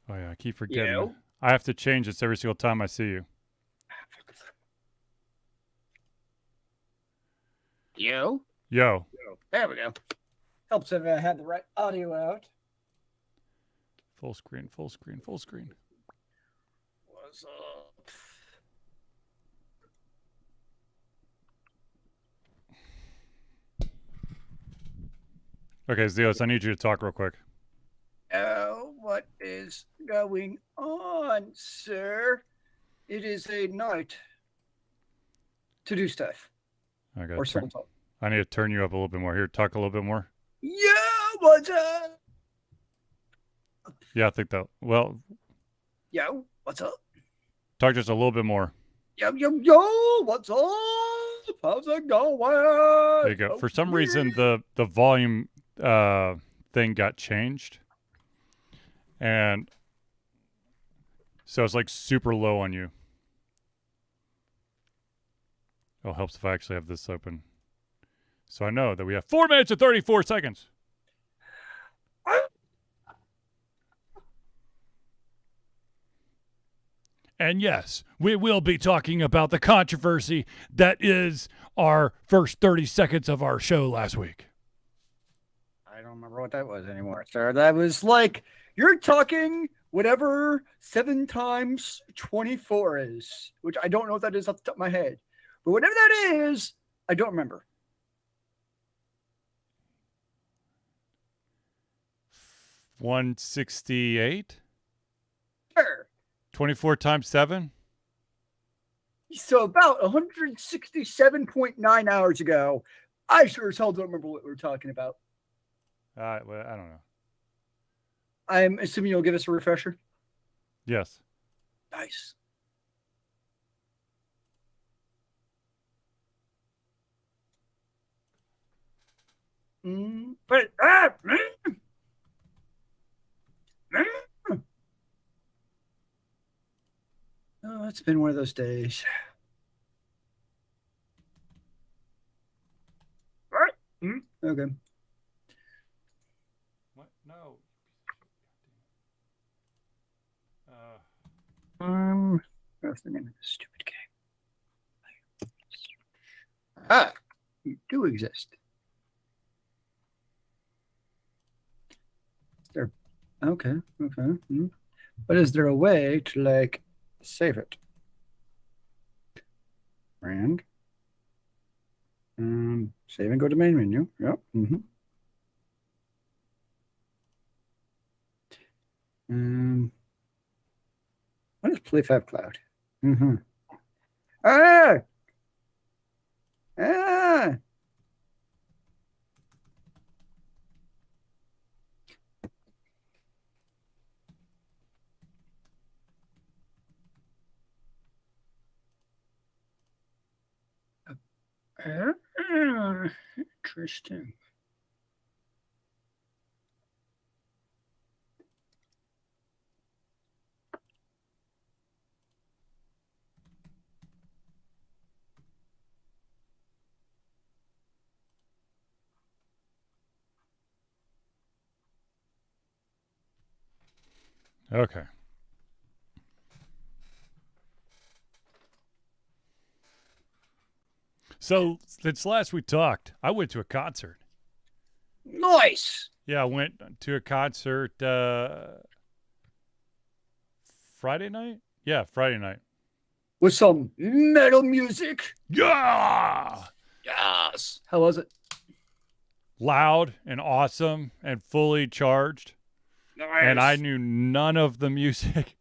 Oh yeah, I keep forgetting. You. I have to change this every single time I see you. You. Yo. There we go. Helps if I had the right audio out. Full screen, full screen, full screen. What's up? Okay, Zeus, I need you to talk real quick. Oh, what is going on, sir? It is a night to do stuff. I Or got. small talk. I need to turn you up a little bit more. Here, talk a little bit more. Yeah, what's up? Yeah, I think that. Well, Yo, what's up? talk just a little bit more. Yo, what's up? How's it going? There you go. For some reason, the volume thing got changed, and so it's like super low on you. Oh, helps if I actually have this open, so I know that we have 4 minutes and 34 seconds. And yes, we will be talking about the controversy that is our first 30 seconds of our show last week. I don't remember what that was anymore, sir. That was like, you're talking whatever 7 times 24 is, which I don't know what that is off the top of my head. But whatever that is, I don't remember. 168? Sure. 24 times 7? So about 167.9 hours ago, I sure as hell don't remember what we were talking about. Well, I don't know. I'm assuming you'll give us a refresher. Yes. Nice. But oh, it's been one of those days. Okay. What? No. What's the name of this stupid game? Ah, you do exist. Is there? Okay. But is there a way to like save it? Brand. Save and go to main menu. Yep. What is PlayFab Cloud? Ah! Ah! Interesting. Okay. So, since last we talked, I went to a concert. Nice. Yeah, I went to a concert Friday night? Yeah, Friday night. With some metal music. Yeah! Yes. How was it? Loud and awesome and fully charged. Nice. And I knew none of the music.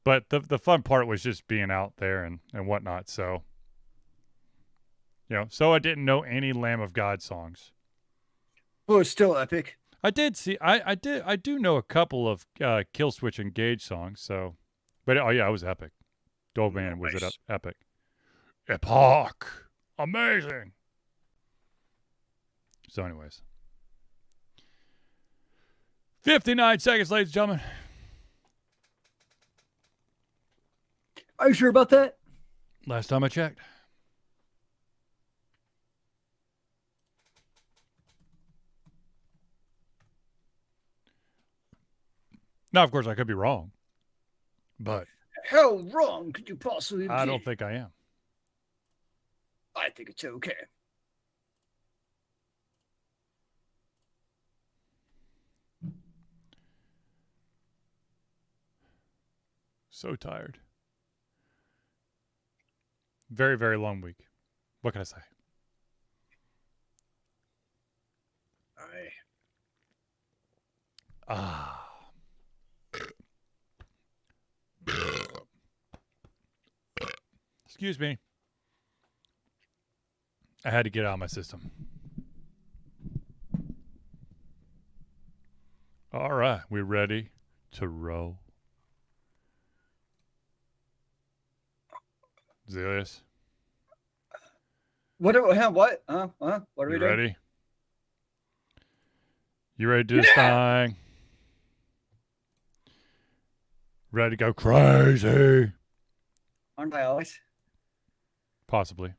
But the fun part was just being out there and whatnot. So, so I didn't know any Lamb of God songs. Oh, it's still epic. I did see. I do know a couple of Killswitch Engage songs. So, but oh yeah, it was epic. Oh man, was it epic? Epoch, amazing. So, anyways, 59 seconds, ladies and gentlemen. Are you sure about that? Last time I checked. Now, of course, I could be wrong, but How wrong could you possibly be? I don't think I am. I think it's okay. So tired. Very, very long week. What can I say? Excuse me. I had to get out of my system. All right, we ready to roll? Zilius? What are we You doing? ready? You ready to do this thing? Ready to go crazy? Aren't I always? Possibly.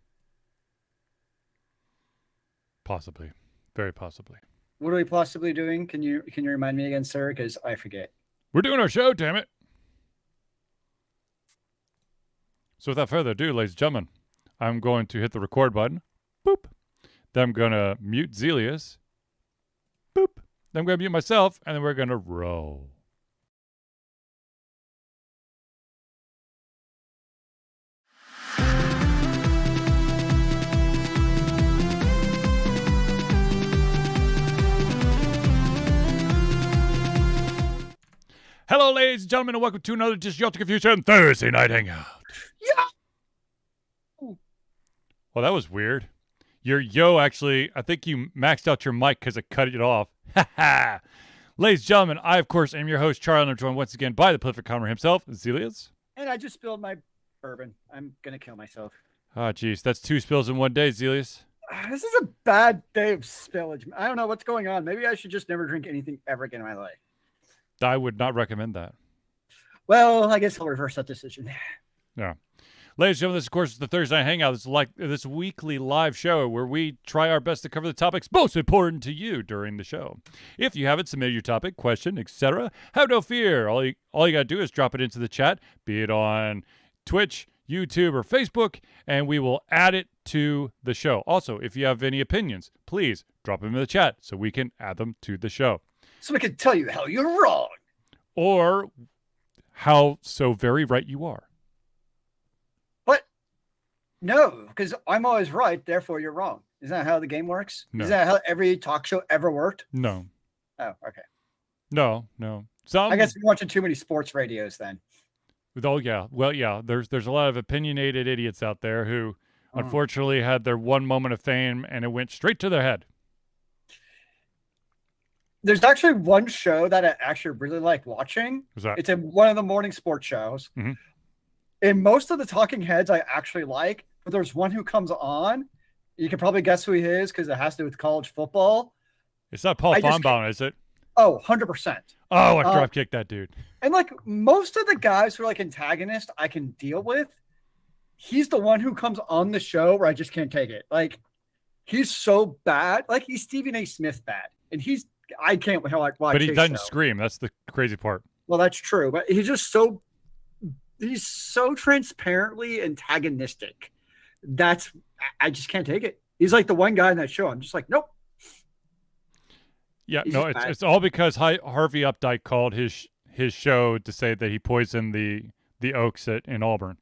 Possibly. Very possibly. What are we possibly doing? Can you remind me again, sir? Because I forget. We're doing our show, damn it. So without further ado, ladies and gentlemen, I'm going to hit the record button. Boop. Then I'm going to mute Zelius. Boop. Then I'm going to mute myself, and then we're going to roll. Hello, ladies and gentlemen, and welcome to another Just Yelta Confusion Thursday Night Hangout. Yeah. Well, that was weird. Your yo actually, I think you maxed out your mic because it cut it off. Ha ha. Ladies and gentlemen, I, of course, am your host, Charlie, and I'm joined once again by the prolific commoner himself, Zelius. And I just spilled my bourbon. I'm going to kill myself. Ah, jeez, that's 2 spills in one day, Zelius. This is a bad day of spillage. I don't know what's going on. Maybe I should just never drink anything ever again in my life. I would not recommend that. Well, I guess I'll reverse that decision. Yeah. Ladies and gentlemen, this, of course, is the Thursday Night Hangout. This is like this weekly live show where we try our best to cover the topics most important to you during the show. If you haven't submitted your topic, question, etc., have no fear. All you got to do is drop it into the chat, be it on Twitch, YouTube, or Facebook, and we will add it to the show. Also, if you have any opinions, please drop them in the chat so we can add them to the show. So we can tell you how you're wrong. Or how so very right you are. What? No, because I'm always right, therefore you're wrong. Isn't that how the game works? No. Isn't that how every talk show ever worked? No. Oh, okay. No. I guess we're watching too many sports radios then. Oh, yeah. Well, yeah, there's a lot of opinionated idiots out there who unfortunately had their one moment of fame and it went straight to their head. There's actually one show that I actually really like watching. What's that? It's in one of the morning sports shows. Mm-hmm. And most of the talking heads I actually like, but there's one who comes on. You can probably guess who he is because it has to do with college football. It's not Paul Fonbaum, is it? Oh, 100%. Oh, I drop kicked that dude. And like most of the guys who are like antagonists I can deal with, he's the one who comes on the show where I just can't take it. Like he's so bad. Like he's Stephen A. Smith bad. And I can't watch. But he doesn't scream. That's the crazy part. Well, that's true. But he's so transparently antagonistic. I just can't take it. He's like the one guy in that show. I'm just like, nope. Yeah, no, it's all because Harvey Updike called his show to say that he poisoned the Oaks in Auburn.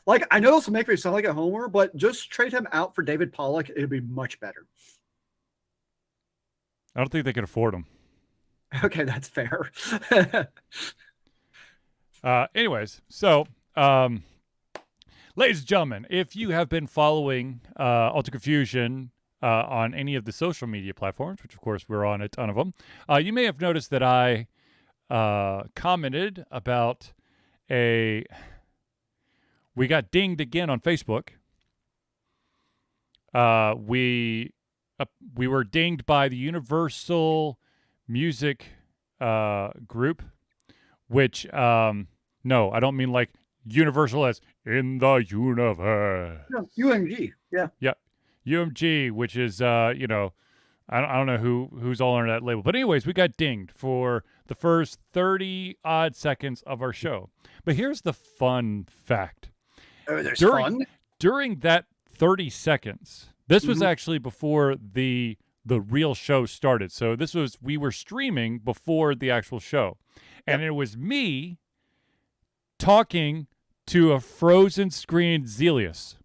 Like, I know this will make me sound like a homer, but just trade him out for David Pollock. It'd be much better. I don't think they can afford him. Okay, that's fair. Anyways, so, ladies and gentlemen, if you have been following Alta Confusion on any of the social media platforms, which of course we're on a ton of them, you may have noticed that I commented about we got dinged again on Facebook. We were dinged by the Universal Music group, which no, I don't mean like Universal as in the universe. No, UMG, yeah. UMG, which is I don't know who's all under that label. But anyways, we got dinged for the first 30 odd seconds of our show. But here's the fun fact. Oh, there's fun? During that 30 seconds, this was actually before the real show started. So we were streaming before the actual show. And it was me talking to a frozen screen Zelius.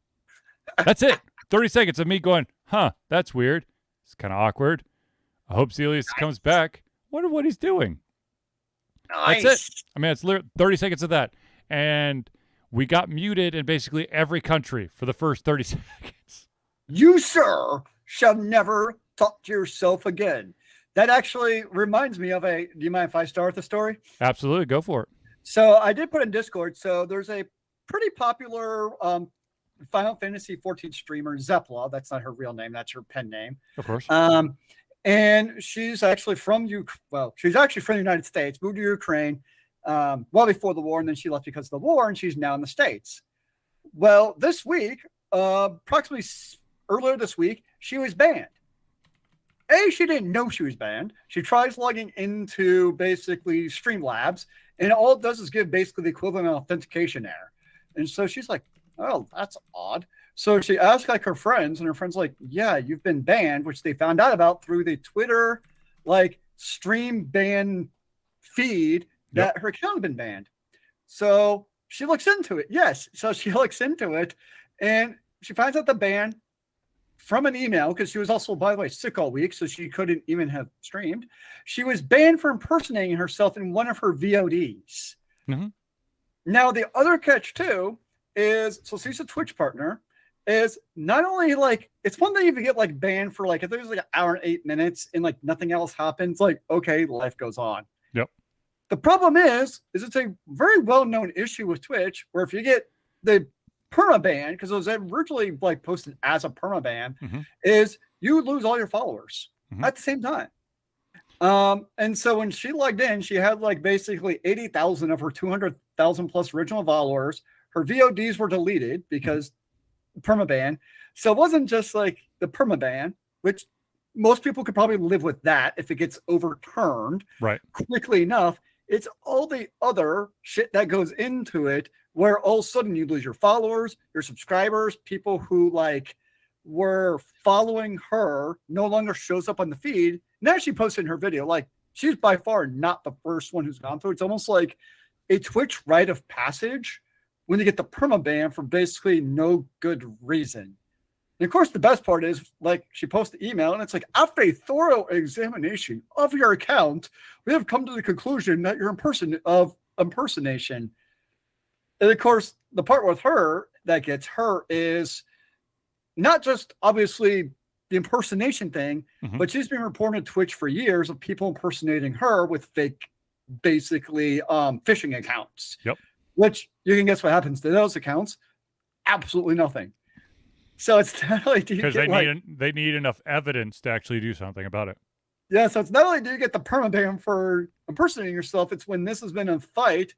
That's it. 30 seconds of me going, huh, that's weird. It's kind of awkward. I hope Zelius comes back. Wonder what he's doing. Nice. That's it. I mean, it's literally 30 seconds of that. And we got muted in basically every country for the first 30 seconds. You, sir, shall never talk to yourself again. That actually reminds me of do you mind if I start the story? Absolutely. Go for it. So I did put in Discord. So there's a pretty popular Final Fantasy 14 streamer, Zepla. That's not her real name. That's her pen name. Of course. And she's actually from she's actually from the United States, moved to Ukraine well before the war, and then she left because of the war, and she's now in the States. Well, this week, approximately earlier this week, she was banned. She didn't know she was banned. She tries logging into basically Streamlabs, and all it does is give basically the equivalent of authentication error. And so she's like, oh, that's odd. So she asked like her friends, and her friends like, yeah, you've been banned, which they found out about through the Twitter like stream ban feed that her account had been banned. So she looks into it. Yes. So she looks into it, and she finds out the ban from an email, because she was also, by the way, sick all week, so she couldn't even have streamed. She was banned for impersonating herself in one of her VODs. Mm-hmm. Now, the other catch, too, is, so she's a Twitch partner, is not only, like, it's one thing if you get, like, banned for, like, if there's, like, an hour and 8 minutes and, like, nothing else happens, like, okay, life goes on. Yep. The problem is it's a very well-known issue with Twitch, where if you get the permaban, because it was originally like posted as a permaban, is you lose all your followers at the same time. And so when she logged in, she had like basically 80,000 of her 200,000 plus original followers. Her VODs were deleted because permaban. So it wasn't just like the permaban, which most people could probably live with that if it gets overturned quickly enough. It's all the other shit that goes into it, where all of a sudden you lose your followers, your subscribers, people who like were following her no longer shows up on the feed. Now she posted in her video, like she's by far not the first one who's gone through. It's almost like a Twitch rite of passage when you get the permaban for basically no good reason. And of course, the best part is like she posts the email and it's like, after a thorough examination of your account, we have come to the conclusion that you're impersonation. And of course, the part with her that gets her is not just obviously the impersonation thing, but she's been reporting to Twitch for years of people impersonating her with fake, basically phishing accounts. Yep. Which you can guess what happens to those accounts? Absolutely nothing. So it's not only do you because get they need enough evidence to actually do something about it. Yeah, so it's not only do you get the permaban for impersonating yourself, it's when this has been a fight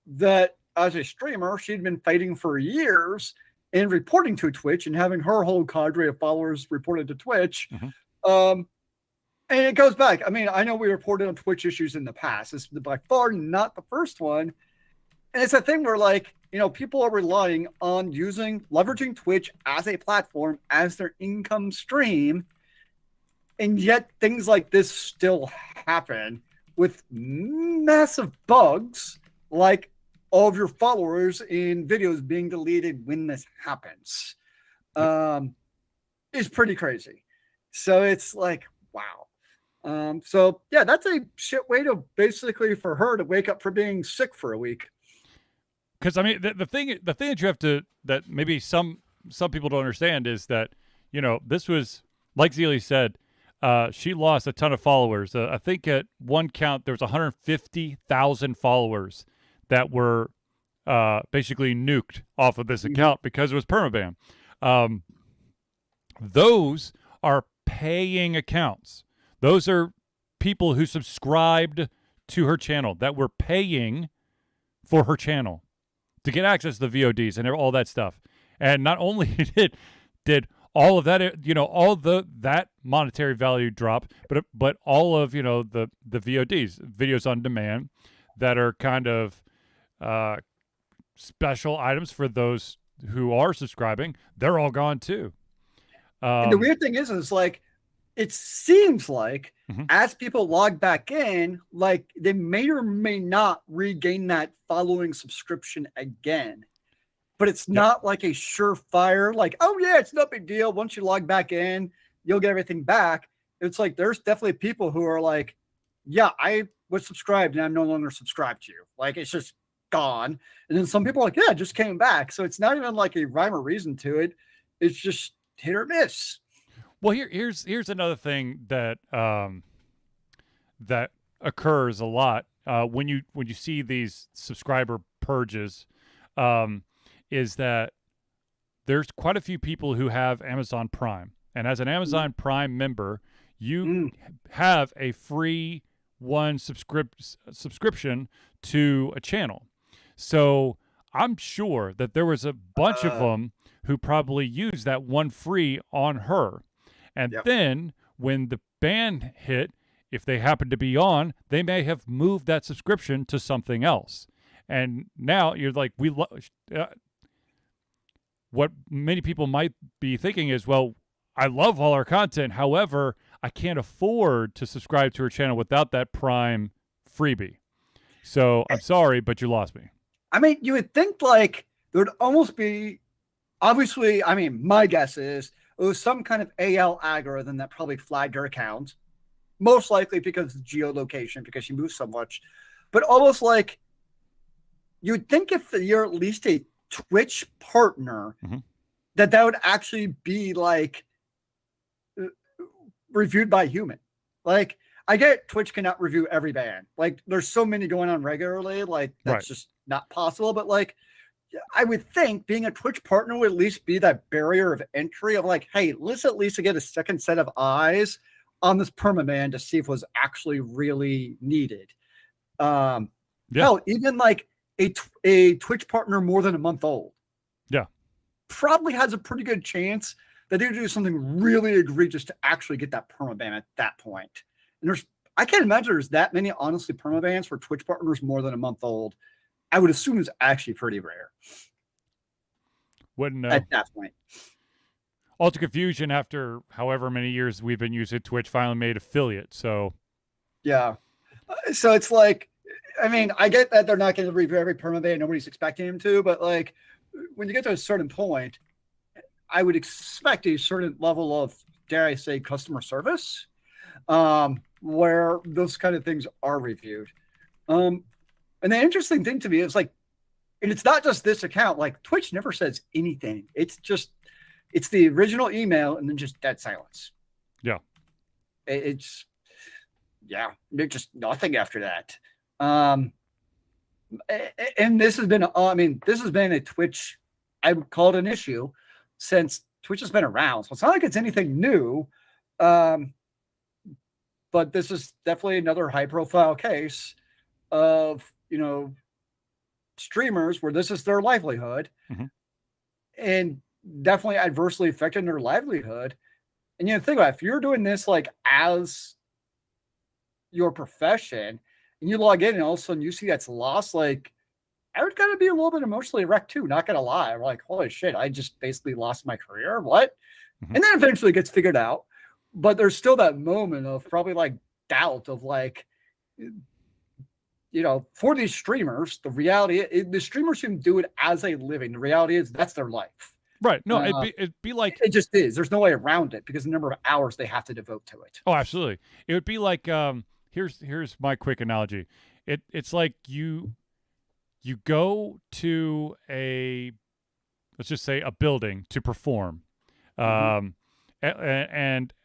that as a streamer, she'd been fighting for years and reporting to Twitch and having her whole cadre of followers reported to Twitch. And it goes back. I mean, I know we reported on Twitch issues in the past. This is by far not the first one. And it's a thing where, like, you know, people are relying on leveraging Twitch as a platform, as their income stream. And yet things like this still happen with massive bugs, like all of your followers in videos being deleted when this happens. Is pretty crazy. So it's like, wow. So yeah, that's a shit way to basically for her to wake up for being sick for a week. Because I mean, the thing that you have to, that maybe some people don't understand is that, you know, this was, like Zelie said, she lost a ton of followers. I think at one count there was 150,000 followers that were basically nuked off of this account because it was permaban. Those are paying accounts. Those are people who subscribed to her channel that were paying for her channel to get access to the VODs and all that stuff. And not only did all of that, all that monetary value drop, but all of the VODs, videos on demand, that are kind of special items for those who are subscribing, they're all gone too. And the weird thing is like, it seems like as people log back in, like they may or may not regain that following subscription again. But it's not like a surefire, like, oh yeah, it's no big deal. Once you log back in, you'll get everything back. It's like there's definitely people who are like, yeah, I was subscribed and I'm no longer subscribed to you. Like it's just gone. And then some people are like, yeah, it just came back. So it's not even like a rhyme or reason to it. It's just hit or miss. Well, here's another thing that that occurs a lot when you see these subscriber purges, is that there's quite a few people who have Amazon Prime, and as an Amazon Prime member, you have a free one subscription to a channel. So I'm sure that there was a bunch of them who probably used that one free on her. And then when the ban hit, if they happened to be on, they may have moved that subscription to something else. And now you're like, what many people might be thinking is, well, I love all our content. However, I can't afford to subscribe to her channel without that Prime freebie. So I'm sorry, but you lost me. I mean, you would think like there would almost be, obviously, I mean, my guess is it was some kind of AL algorithm that probably flagged her account, most likely because of geolocation, because she moves so much. But almost like you'd think if you're at least a Twitch partner, that would actually be like reviewed by a human. Like I get Twitch cannot review every ban. Like there's so many going on regularly. Like that's just not possible. But like I would think being a Twitch partner would at least be that barrier of entry of like, hey, let's at least get a second set of eyes on this permaban to see if it was actually really needed. Hell, even like a Twitch partner more than a month old, probably has a pretty good chance that they would do something really egregious to actually get that permaban at that point. And I can't imagine there's that many, honestly, permabans for Twitch partners more than a month old. I would assume it's actually pretty rare. Wouldn't know. At that point. Alter Confusion, after however many years we've been using Twitch, finally made affiliate. So, yeah. So it's like, I mean, I get that they're not going to review every permaban. Nobody's expecting them to. But like, when you get to a certain point, I would expect a certain level of, dare I say, customer service, where those kind of things are reviewed. And the interesting thing to me is like, and it's not just this account, like Twitch never says anything. It's the original email and then just dead silence. Yeah. It's just nothing after that. And this has been a Twitch, I would call it an issue since Twitch has been around. So it's not like it's anything new. But this is definitely another high profile case of, streamers where this is their livelihood and definitely adversely affecting their livelihood. And think about it, if you're doing this like as your profession and you log in and all of a sudden you see that's lost, like I would kind of be a little bit emotionally wrecked too, not gonna lie. I'm like, holy shit, I just basically lost my career. What? And then eventually it gets figured out. But there's still that moment of probably like doubt of like, for these streamers, the reality, the streamers can do it as a living. The reality is that's their life. Right. No, it'd be like, it just is. There's no way around it because the number of hours they have to devote to it. Oh, absolutely. It would be like, here's my quick analogy. It's like you go to let's just say a building to perform. And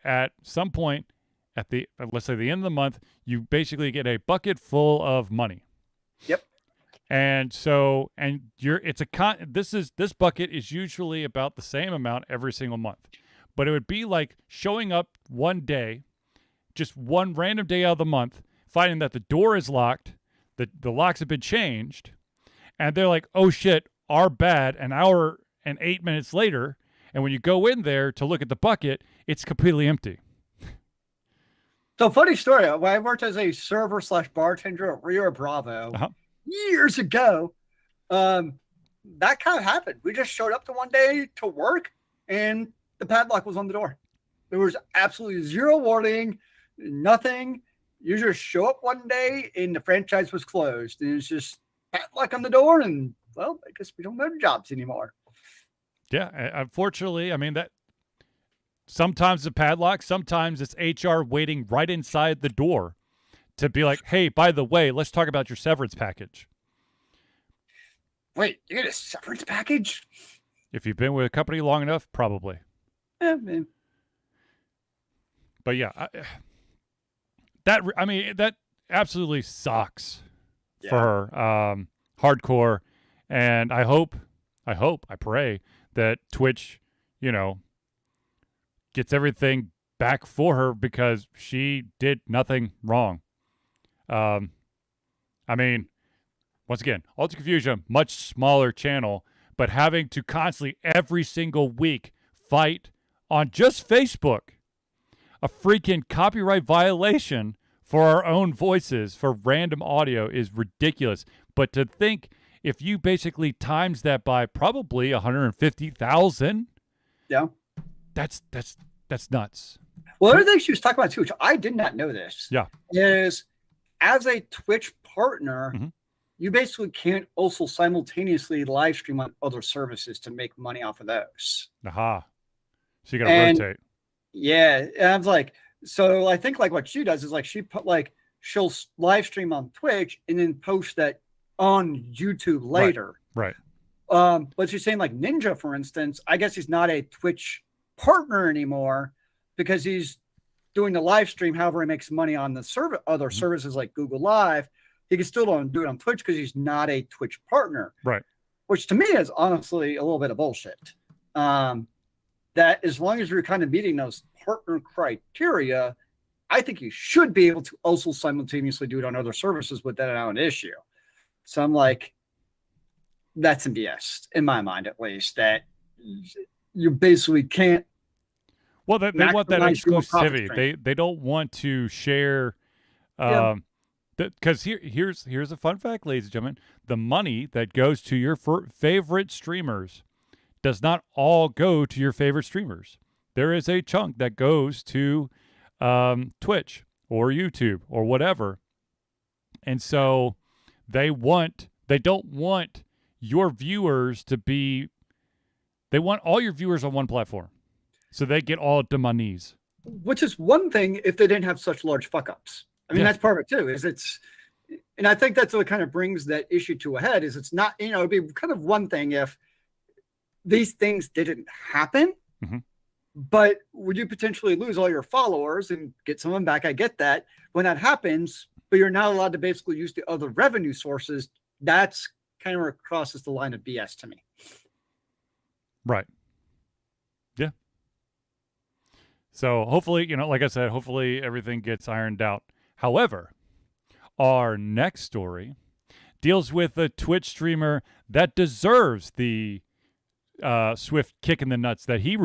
at some point let's say the end of the month, you basically get a bucket full of money. Yep. And this bucket is usually about the same amount every single month. But it would be like showing up one day, just one random day out of the month, finding that the door is locked, the locks have been changed, and they're like, oh shit, our bad, an hour and 8 minutes later, And when you go in there to look at the bucket, it's completely empty. So funny story. When I worked as a server / bartender at Rio Bravo years ago, that kind of happened. We just showed up to one day to work, and the padlock was on the door. There was absolutely zero warning, nothing. You just show up one day, and the franchise was closed. And it was just padlock on the door, and, well, I guess we don't have jobs anymore. Yeah, unfortunately, I mean, that sometimes it's a padlock, sometimes it's HR waiting right inside the door to be like, hey, by the way, let's talk about your severance package. Wait, you get a severance package? If you've been with a company long enough, probably. Yeah, man. But yeah, that absolutely sucks for her. Hardcore. And I pray that Twitch, gets everything back for her because she did nothing wrong. Once again, Ultra Confusion, much smaller channel, but having to constantly every single week fight on just Facebook a freaking copyright violation for our own voices for random audio is ridiculous. But to think if you basically times that by probably 150,000, that's nuts. Well, the other thing she was talking about too, which I did not know this, is as a Twitch partner, you basically can't also simultaneously live stream on other services to make money off of those. Aha. So you got to rotate. Yeah. And I was like, so I think like what she does is like she put like she'll live stream on Twitch and then post that on YouTube later. Right. But she's saying like Ninja, for instance, I guess he's not a Twitch partner anymore because he's doing the live stream. However, he makes money on the other services like Google Live. He can still don't do it on Twitch because he's not a Twitch partner. Right. Which to me is honestly a little bit of bullshit. That as long as you're kind of meeting those partner criteria, I think you should be able to also simultaneously do it on other services with that an issue. So I'm like, that's some BS in my mind, at least, that you basically can't. Well, they want that exclusivity. They don't want to share. Because here's a fun fact, ladies and gentlemen. The money that goes to your favorite streamers does not all go to your favorite streamers. There is a chunk that goes to Twitch or YouTube or whatever. And so they don't want your viewers to be, they want all your viewers on one platform. So they get all the monies. Which is one thing if they didn't have such large fuck ups. I mean, that's part of it too, and I think that's what kind of brings that issue to a head is it's not, it'd be kind of one thing if these things didn't happen, but would you potentially lose all your followers and get some of them back? I get that when that happens, but you're not allowed to basically use the other revenue sources. That's kind of where it crosses the line of BS to me. Right. Yeah. So hopefully, like I said, hopefully everything gets ironed out. However, our next story deals with a Twitch streamer that deserves the swift kick in the nuts that he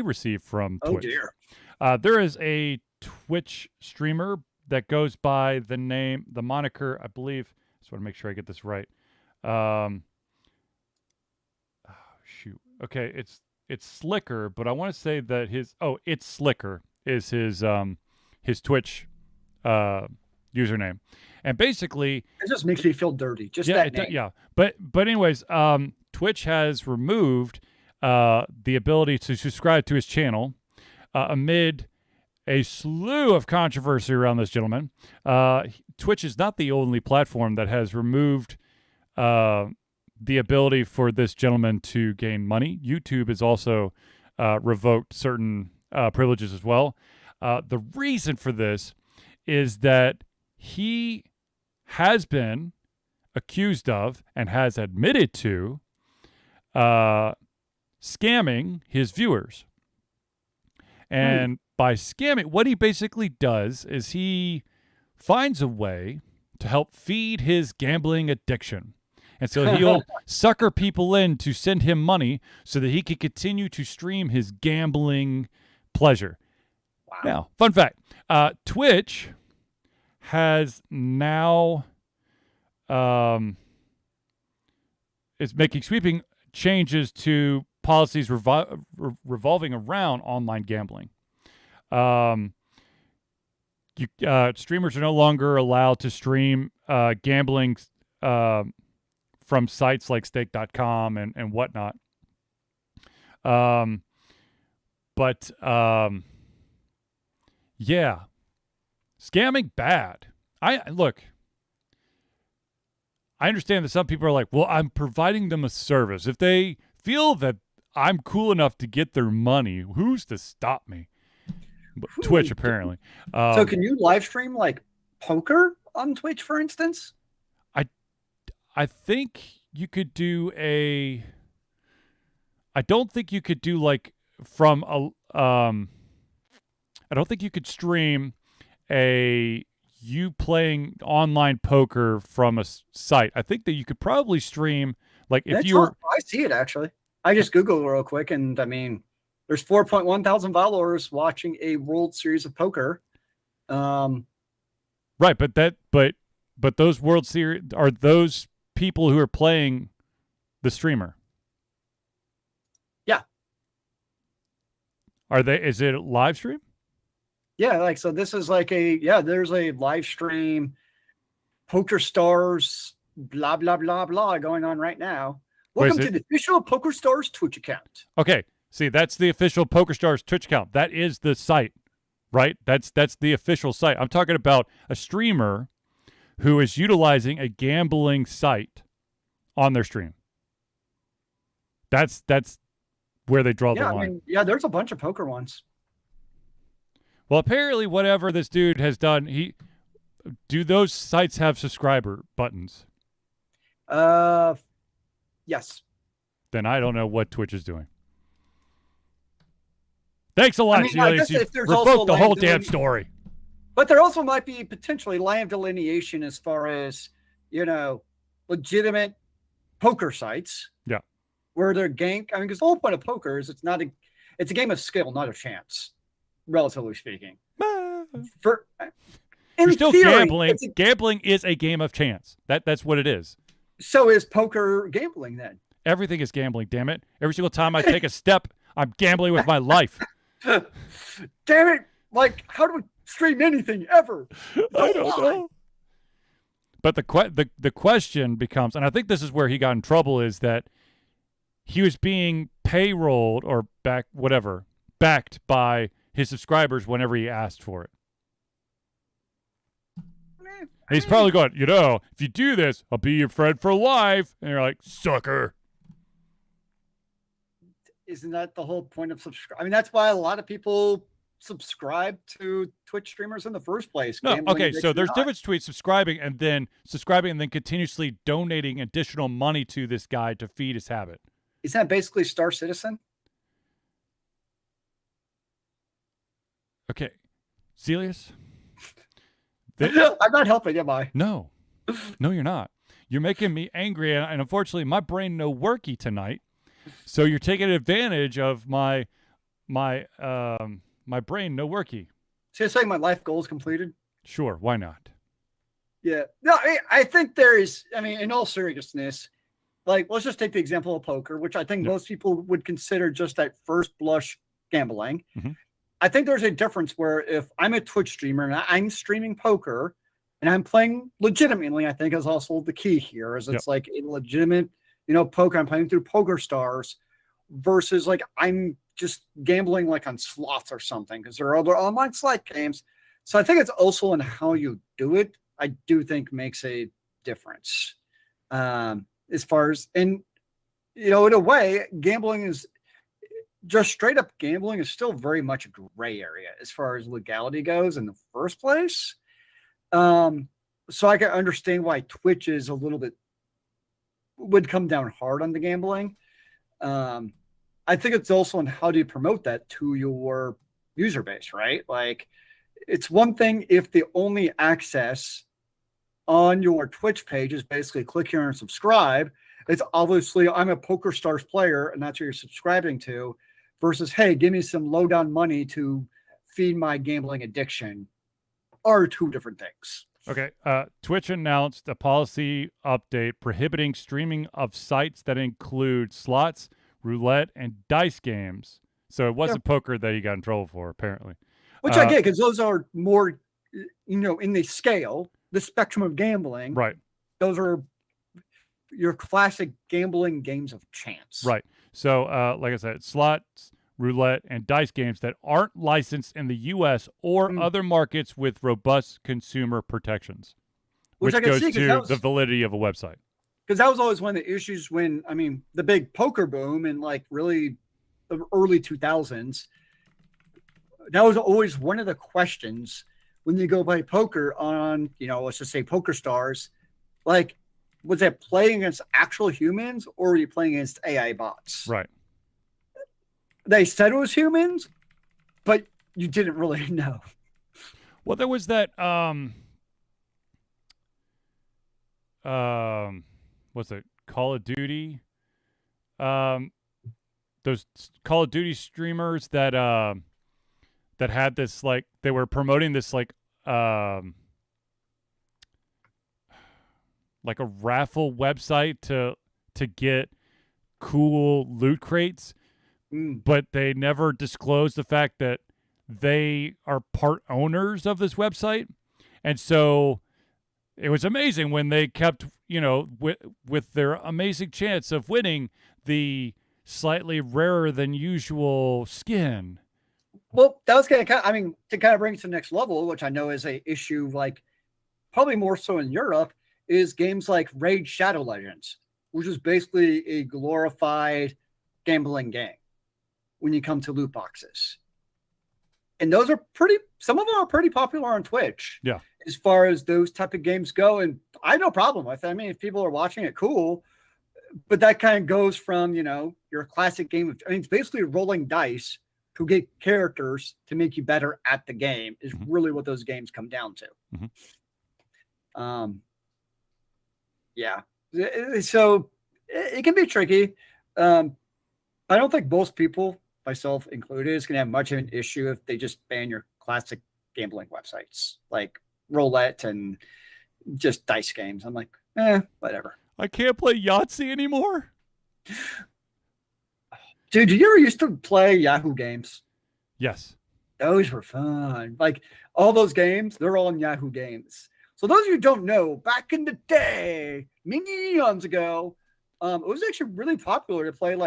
received from Twitch. Oh dear. There is a Twitch streamer that goes by the moniker, I believe. I just want to make sure I get this right. Okay, it's Slicker, but I want to say that it's Slicker is his Twitch username, and basically it just makes me feel dirty. Just that name. But anyways, Twitch has removed the ability to subscribe to his channel amid a slew of controversy around this gentleman. Twitch is not the only platform that has removed the ability for this gentleman to gain money. YouTube has also revoked certain privileges as well. The reason for this is that he has been accused of and has admitted to scamming his viewers. And by scamming, what he basically does is he finds a way to help feed his gambling addiction. And so he'll sucker people in to send him money so that he can continue to stream his gambling pleasure. Wow. Now, fun fact, Twitch has now is making sweeping changes to policies revolving around online gambling. Streamers are no longer allowed to stream gambling from sites like stake.com and whatnot. Yeah, scamming bad. I understand that some people are like, well, I'm providing them a service. If they feel that I'm cool enough to get their money, who's to stop me? But Twitch, apparently. So can you live stream like poker on Twitch, for instance? I think you could do I don't think you could do like from a I don't think you could stream you playing online poker from a site. I think that you could probably stream like if you were. I see it actually. I just Googled real quick, and I mean, there's 4.1 thousand followers watching a World Series of Poker. Right, but those World Series are those people who are playing the streamer. Yeah. Is it a live stream? Yeah, like so this is like there's a live stream Poker Stars blah blah blah blah going on right now. Welcome to the official Poker Stars Twitch account. Okay. See, that's the official Poker Stars Twitch account. That is the site, right? That's the official site. I'm talking about a streamer who is utilizing a gambling site on their stream. That's where they draw the line. I mean, there's a bunch of poker ones. Well, apparently whatever this dude has done, do those sites have subscriber buttons? Yes. Then I don't know what Twitch is doing. Thanks a lot, Celius. You revoked the whole damn story. But there also might be potentially line of delineation as far as, legitimate poker sites. Yeah. Where they're because the whole point of poker is it's a game of skill, not of chance, relatively speaking. You're still gambling. Gambling is a game of chance. That's what it is. So is poker gambling then? Everything is gambling, damn it. Every single time I take a step, I'm gambling with my life. Damn it. Like, how do we stream anything ever? I don't know. But the question becomes, and I think this is where he got in trouble, is that he was being payrolled or backed by his subscribers whenever he asked for it. And he's probably going, if you do this, I'll be your friend for life. And you're like, sucker. Isn't that the whole point of subscribe? I mean, that's why a lot of people subscribe to Twitch streamers in the first place. No, okay, so there's difference between subscribing and then continuously donating additional money to this guy to feed his habit. Isn't that basically Star Citizen? Okay, Celius? I'm not helping, am I? No, you're not. You're making me angry, and unfortunately, my brain no worky tonight. So you're taking advantage of my brain no worky. So you're saying my life goal is completed? Sure, why not? Yeah. No, I think there is, in all seriousness, like, let's just take the example of poker, which I think most people would consider just at first blush gambling. Mm-hmm. I think there's a difference where if I'm a Twitch streamer and I'm streaming poker and I'm playing legitimately, I think is also the key here, is it's like a legitimate, poker. I'm playing through Poker Stars versus like I'm just gambling like on slots or something, because there are other online slot games. So I think it's also in how you do it. I do think makes a difference. As far as, and in a way, gambling is just straight up gambling is still very much a gray area as far as legality goes in the first place. So I can understand why Twitch is a little bit would come down hard on the gambling. I think it's also on how do you promote that to your user base, right? Like, it's one thing if the only access on your Twitch page is basically click here and subscribe. It's obviously I'm a PokerStars player, and that's what you're subscribing to, versus hey, give me some low down money to feed my gambling addiction, are two different things. Okay. Twitch announced a policy update prohibiting streaming of sites that include slots, roulette, and dice games. So it wasn't poker that he got in trouble for, apparently. Which I get, because those are more, in the scale, the spectrum of gambling. Right. Those are your classic gambling games of chance. Right. So, like I said, slots, roulette, and dice games that aren't licensed in the U.S. or other markets with robust consumer protections, which goes to the validity of a website. Because that was always one of the issues when, the big poker boom in really the early 2000s, that was always one of the questions when you go play poker on, let's just say PokerStars, was it playing against actual humans or were you playing against AI bots? Right. They said it was humans, but you didn't really know. Well, there was that, what's it, Call of Duty? Those Call of Duty streamers that that had this, they were promoting this like a raffle website to get cool loot crates, but they never disclosed the fact that they are part owners of this website. And so it was amazing when they kept, with their amazing chance of winning the slightly rarer than usual skin. Well, that was to kind of bring it to the next level, which I know is a issue, probably more so in Europe, is games like Raid Shadow Legends, which is basically a glorified gambling game when you come to loot boxes. And those are some of them are pretty popular on Twitch. Yeah. As far as those type of games go. And I have no problem with it. If people are watching it, cool. But that kind of goes from, your classic game of, it's basically rolling dice to get characters to make you better at the game is really what those games come down to. Yeah. So it can be tricky. I don't think most people, myself included, is going to have much of an issue if they just ban your classic gambling websites like roulette and just dice games. I'm like, whatever. I can't play Yahtzee anymore. Dude, did you ever used to play Yahoo games? Yes. Those were fun. All those games, they're all in Yahoo games. So those of you who don't know, back in the day, many eons ago, it was actually really popular to play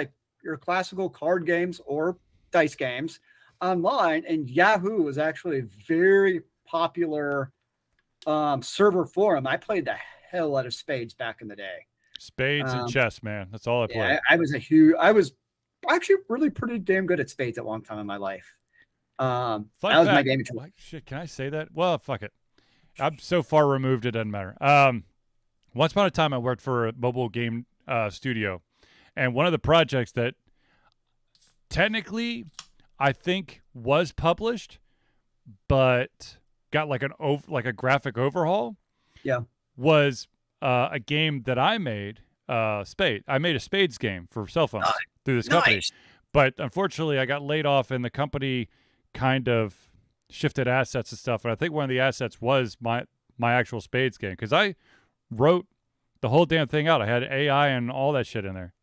your classical card games or dice games online. And Yahoo was actually a very popular server for them. I played the hell out of spades back in the day. Spades and chess, man. That's all I played. I was actually really pretty damn good at spades at one time in my life. That was my game. Shit, can I say that? Well, fuck it. I'm so far removed, it doesn't matter. Once upon a time, I worked for a mobile game studio. And one of the projects that technically I think was published, but got a graphic overhaul. Yeah. Was a game that I made, Spade. I made a spades game for cell phones through this company. But unfortunately, I got laid off, and the company kind of shifted assets and stuff. And I think one of the assets was my actual spades game, because I wrote the whole damn thing out. I had AI and all that shit in there.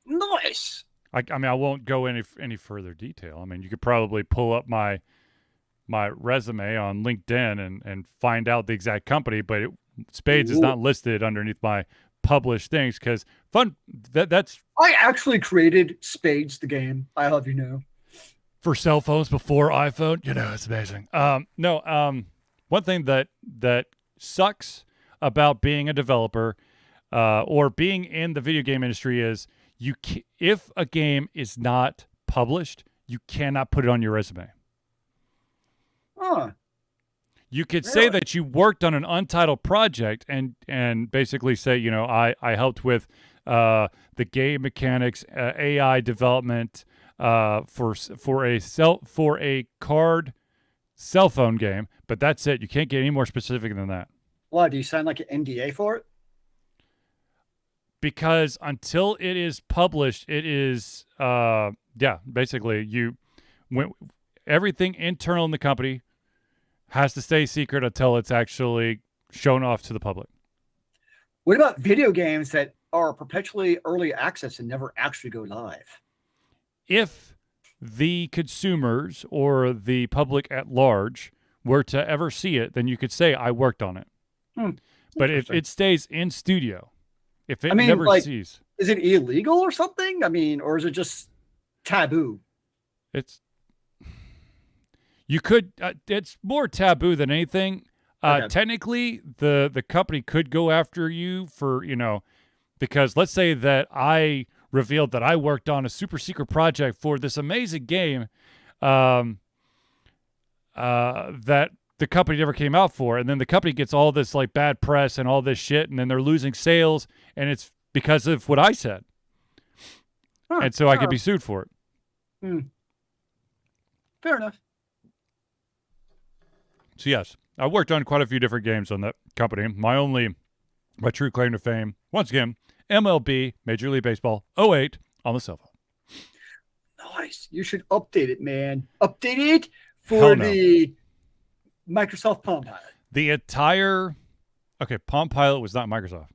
Nice. I won't go any further detail. You could probably pull up my resume on LinkedIn and find out the exact company, but Spades is not listed underneath my published things because that's. I actually created Spades, the game. I'll have you know. For cell phones before iPhone, it's amazing. One thing that sucks about being a developer or being in the video game industry is if a game is not published, you cannot put it on your resume. Huh. You could say that you worked on an untitled project and basically say, I helped with the game mechanics, AI development for a card cell phone game, but that's it. You can't get any more specific than that. Why do you sign like an NDA for it? Because until it is published, it is basically when everything internal in the company has to stay secret until it's actually shown off to the public. What about video games that are perpetually early access and never actually go live? If the consumers or the public at large were to ever see it, then you could say I worked on it. But if it stays in studio, if it never sees, is it illegal or something? I mean, or is it just taboo? It's more taboo than anything. Okay. Technically, the company could go after you for, because let's say that I revealed that I worked on a super secret project for this amazing game that the company never came out for, and then the company gets all this like bad press and all this shit, and then they're losing sales, and it's because of what I said. And so I could be sued for it. Fair enough. So yes, I worked on quite a few different games on that company. My true claim to fame, once again, MLB, Major League Baseball, 08 on the cell phone. Nice. You should update it, man. Update it for the Microsoft Palm Pilot. The entire Palm Pilot was not Microsoft.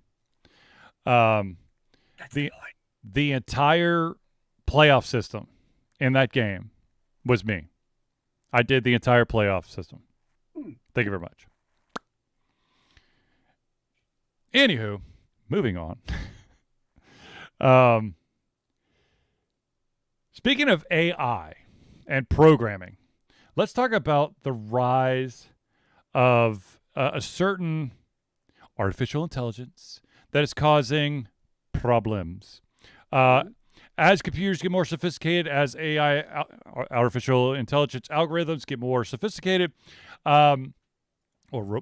The entire playoff system in that game was me. I did the entire playoff system. Thank you very much. Anywho, moving on. Speaking of AI and programming, let's talk about the rise of a certain artificial intelligence that is causing problems. As computers get more sophisticated, as AI, artificial intelligence algorithms get more sophisticated or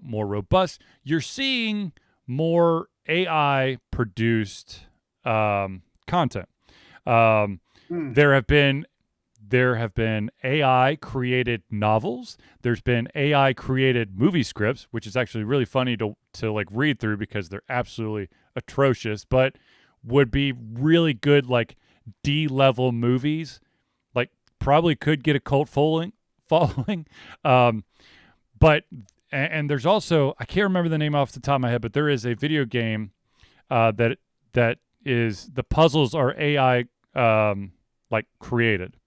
more robust, you're seeing more AI-produced content. There have been AI-created novels. There's been AI-created movie scripts, which is actually really funny to like read through because they're absolutely atrocious, but would be really good like D-level movies. Like probably could get a cult following. But there's also, I can't remember the name off the top of my head, but there is a video game that is, the puzzles are AI like created.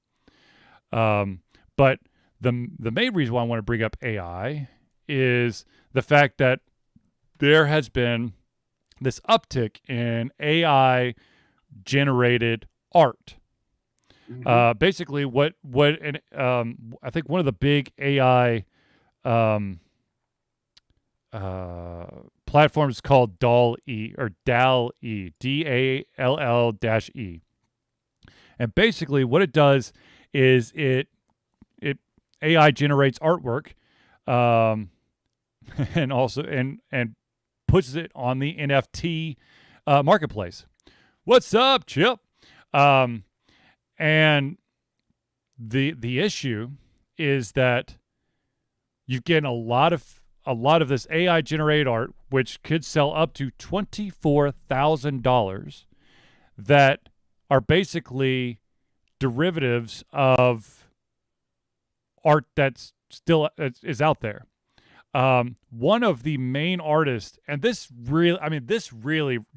But the main reason why I want to bring up AI is the fact that there has been this uptick in AI generated art. Basically I think one of the big AI platforms called DALL-E or DALL-E, DALL-E. And basically what it does is it AI generates artwork and also and puts it on the NFT marketplace. What's up, Chip? And the issue is that you get a lot of this AI generated art, which could sell up to $24,000, that are basically derivatives of art that's still is out there. One of the main artists, and this really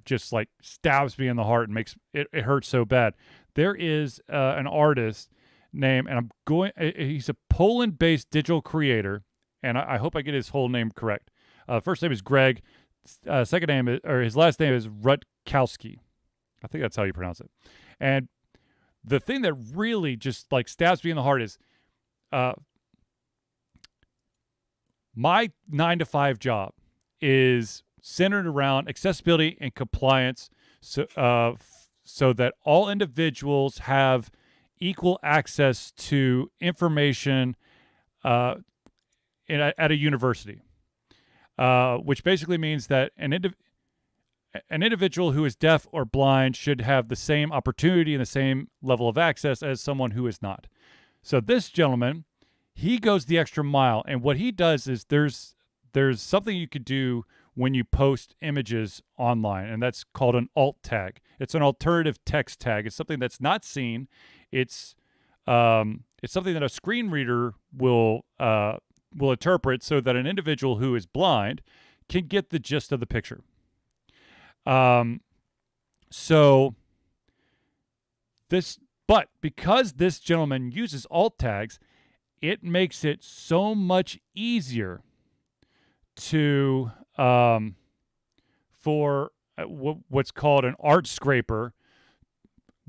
just like stabs me in the heart and makes it hurts so bad. There is an artist named, and he's a Poland-based digital creator, and I hope I get his whole name correct. First name is Greg. Second name his last name is Rutkowski. I think that's how you pronounce it. And the thing that really just like stabs me in the heart is my 9-to-5 job is centered around accessibility and compliance, so that all individuals have equal access to information at a university, which basically means that an individual who is deaf or blind should have the same opportunity and the same level of access as someone who is not. So this gentleman, he goes the extra mile, and what he does is there's something you could do when you post images online, and that's called an alt tag. It's an alternative text tag. It's something that's not seen. It's something that a screen reader will interpret so that an individual who is blind can get the gist of the picture. But because this gentleman uses alt tags, it makes it so much easier to for what's called an art scraper,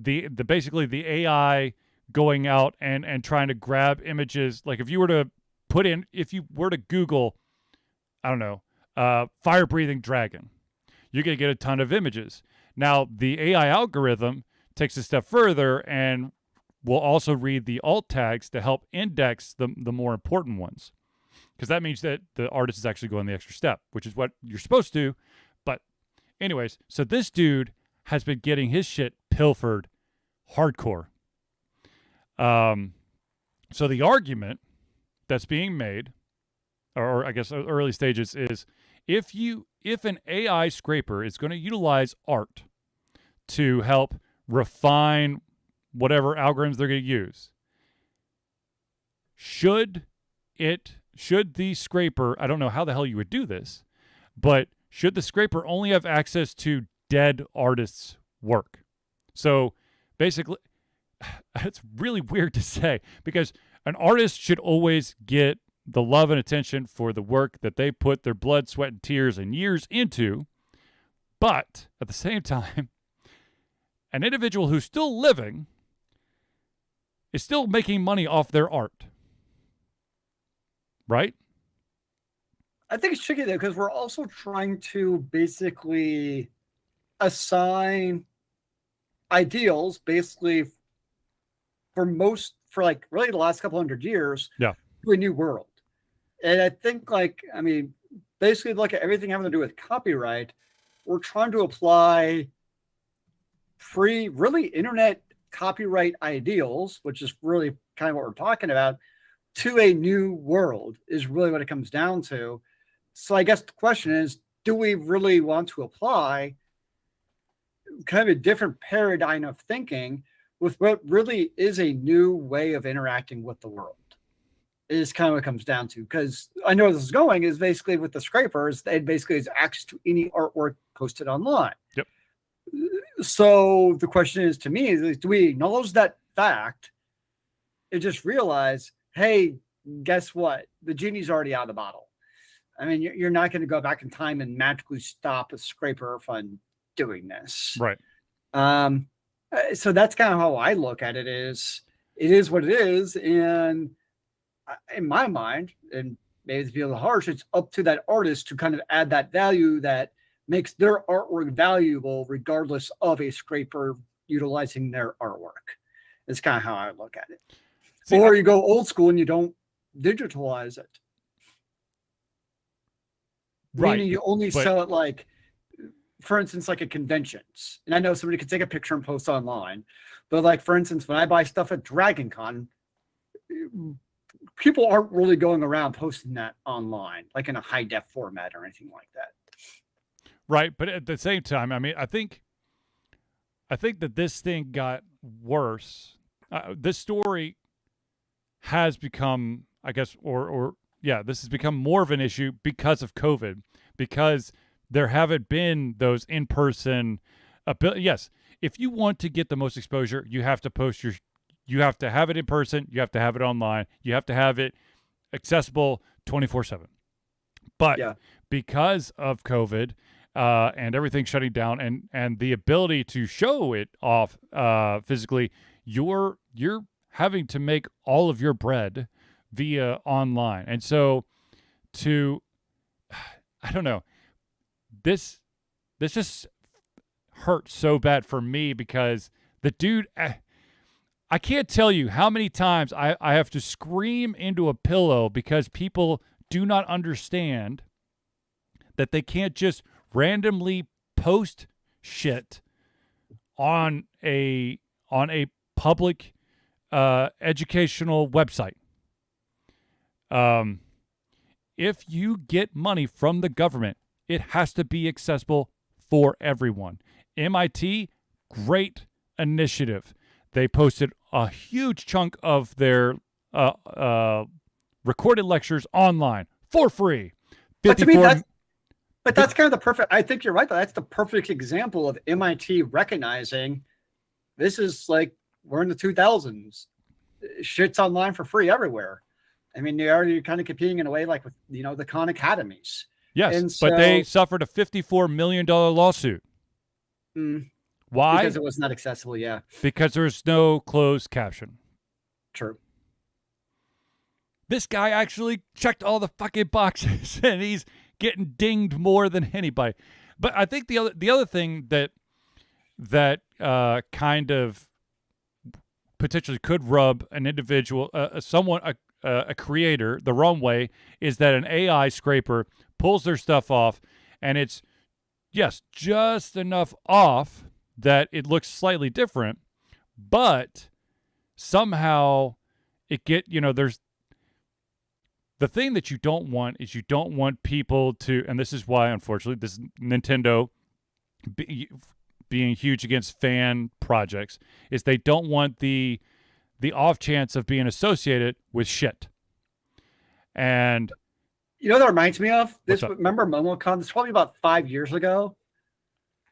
basically the AI going out and trying to grab images. Like if you were to Google, I don't know, fire breathing dragon, you're going to get a ton of images. Now the AI algorithm takes a step further and will also read the alt tags to help index the more important ones. Because that means that the artist is actually going the extra step, which is what you're supposed to. But anyways, so this dude has been getting his shit pilfered hardcore. So the argument that's being made, or I guess early stages, is if an AI scraper is going to utilize art to help refine whatever algorithms they're going to use, should the scraper, I don't know how the hell you would do this, but should the scraper only have access to dead artists' work? So basically, it's really weird to say, because an artist should always get the love and attention for the work that they put their blood, sweat, and tears and years into. But at the same time, an individual who's still living is still making money off their art. Right? I think it's tricky though, because we're also trying to basically assign ideals basically for like really the last couple hundred years to a new world. And I think basically look at everything having to do with copyright, we're trying to apply free, really internet copyright ideals, which is really kind of what we're talking about, to a new world is really what it comes down to. So I guess the question is, do we really want to apply kind of a different paradigm of thinking with what really is a new way of interacting with the world? Is kind of what it comes down to. Because I know where this is going is basically with the scrapers, it basically has access to any artwork posted online. Yep. So the question is, to me, is do we acknowledge that fact and just realize, hey, guess what? The genie's already out of the bottle. I mean, you're not going to go back in time and magically stop a scraper from doing this. Right. So that's kind of how I look at it. It is what it is. And in my mind, and maybe it's a little harsh, it's up to that artist to kind of add that value that makes their artwork valuable regardless of a scraper utilizing their artwork. It's kind of how I look at it. See, or you go old school and you don't digitalize it. Right. Meaning you only sell it like, for instance, like at conventions. And I know somebody could take a picture and post online. But like, for instance, when I buy stuff at Dragon Con, people aren't really going around posting that online, like in a high def format or anything like that. Right. But at the same time, I mean, I think that this thing got worse. This story has become, I guess, this has become more of an issue because of COVID, because there haven't been those in-person. Yes, if you want to get the most exposure, you have to you have to have it in person, you have to have it online, you have to have it accessible 24/7. But because of COVID and everything shutting down and the ability to show it off physically, you're having to make all of your bread via online. And so I don't know, this just hurt so bad for me, because the dude, I can't tell you how many times I have to scream into a pillow because people do not understand that they can't just randomly post shit on a public educational website. If you get money from the government, It has to be accessible for everyone. MIT, great initiative. They posted a huge chunk of their recorded lectures online for free. But to me, 54 that's kind of the perfect. I think you're right. That's the perfect example of MIT recognizing this is like we're in the 2000s. Shit's online for free everywhere. I mean, they are kind of competing in a way like with the Khan Academies. Yes, And but they suffered a $54 million lawsuit. Why? Because it was not accessible. Yeah, because there's no closed caption. True. This guy actually checked all the fucking boxes, and he's getting dinged more than anybody. But I think the other thing that kind of potentially could rub an individual, a creator, the wrong way is that an AI scraper pulls their stuff off, and it's just enough off that it looks slightly different, but somehow there's the thing that you don't want is you don't want people to, and this is why, unfortunately, this Nintendo being huge against fan projects, is they don't want the off chance of being associated with shit. And that reminds me of this. Remember MomoCon? This was probably about 5 years ago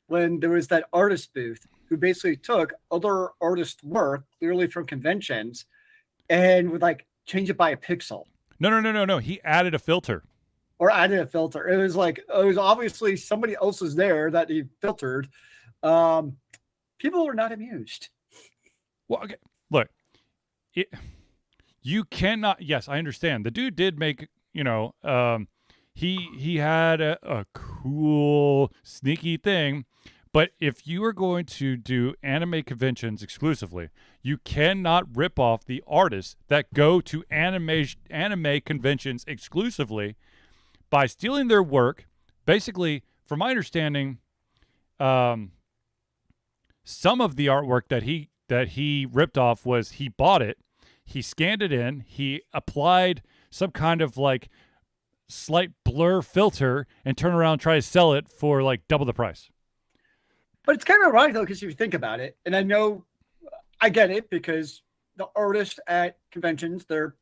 when there was that artist booth who basically took other artist work, clearly from conventions, and would like change it by a pixel. No. He added a filter. Or added a filter. It was obviously somebody else's there that he filtered. People were not amused. Well, okay. Look, you cannot. Yes, I understand. The dude did make. He had a cool, sneaky thing. But if you are going to do anime conventions exclusively, you cannot rip off the artists that go to anime conventions exclusively by stealing their work. Basically, from my understanding, some of the artwork that he ripped off was he bought it, he scanned it in, he applied some kind of like slight blur filter, and turned around and tried to sell it for like double the price. But it's kind of ironic, though, because if you think about it, and I get it, because the artists at conventions, they're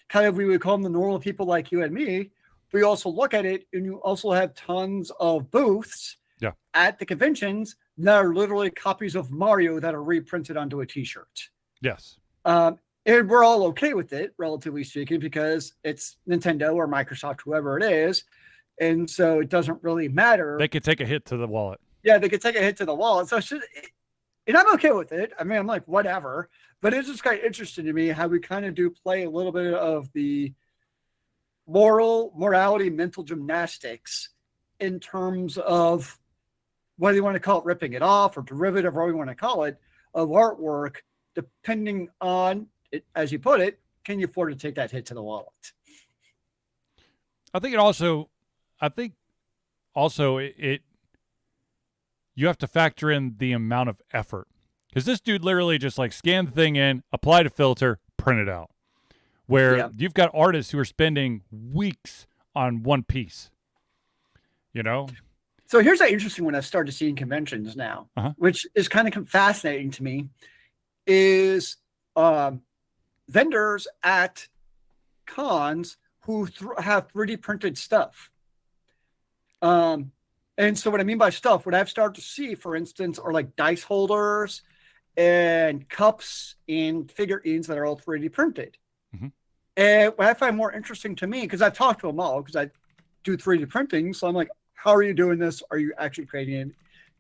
kind of, we would call them the normal people like you and me. We also look at it, and you also have tons of booths at the conventions that are literally copies of Mario that are reprinted onto a T-shirt. Yes. And we're all okay with it, relatively speaking, because it's Nintendo or Microsoft, whoever it is. And so it doesn't really matter. They could take a hit to the wallet. Yeah, they could take a hit to the wallet. So and I'm okay with it. I mean, I'm like, whatever. But it's just kind of interesting to me how we kind of do play a little bit of the morality, mental gymnastics in terms of whether you want to call it ripping it off or derivative, or whatever you want to call it, of artwork, depending on, it, as you put it, can you afford to take that hit to the wallet? I think also you have to factor in the amount of effort. Because this dude literally just like scanned the thing in, applied a filter, print it out. Where you've got artists who are spending weeks on one piece. So here's an interesting one I've started seeing conventions now, which is kind of fascinating to me, is vendors at cons who have 3D printed stuff. And so what I mean by stuff, what I've started to see, for instance, are like dice holders and cups and figurines that are all 3D printed. Mm-hmm. And what I find more interesting to me, because I've talked to them all, because I do 3D printing, so I'm like, how are you doing this? Are you actually creating it?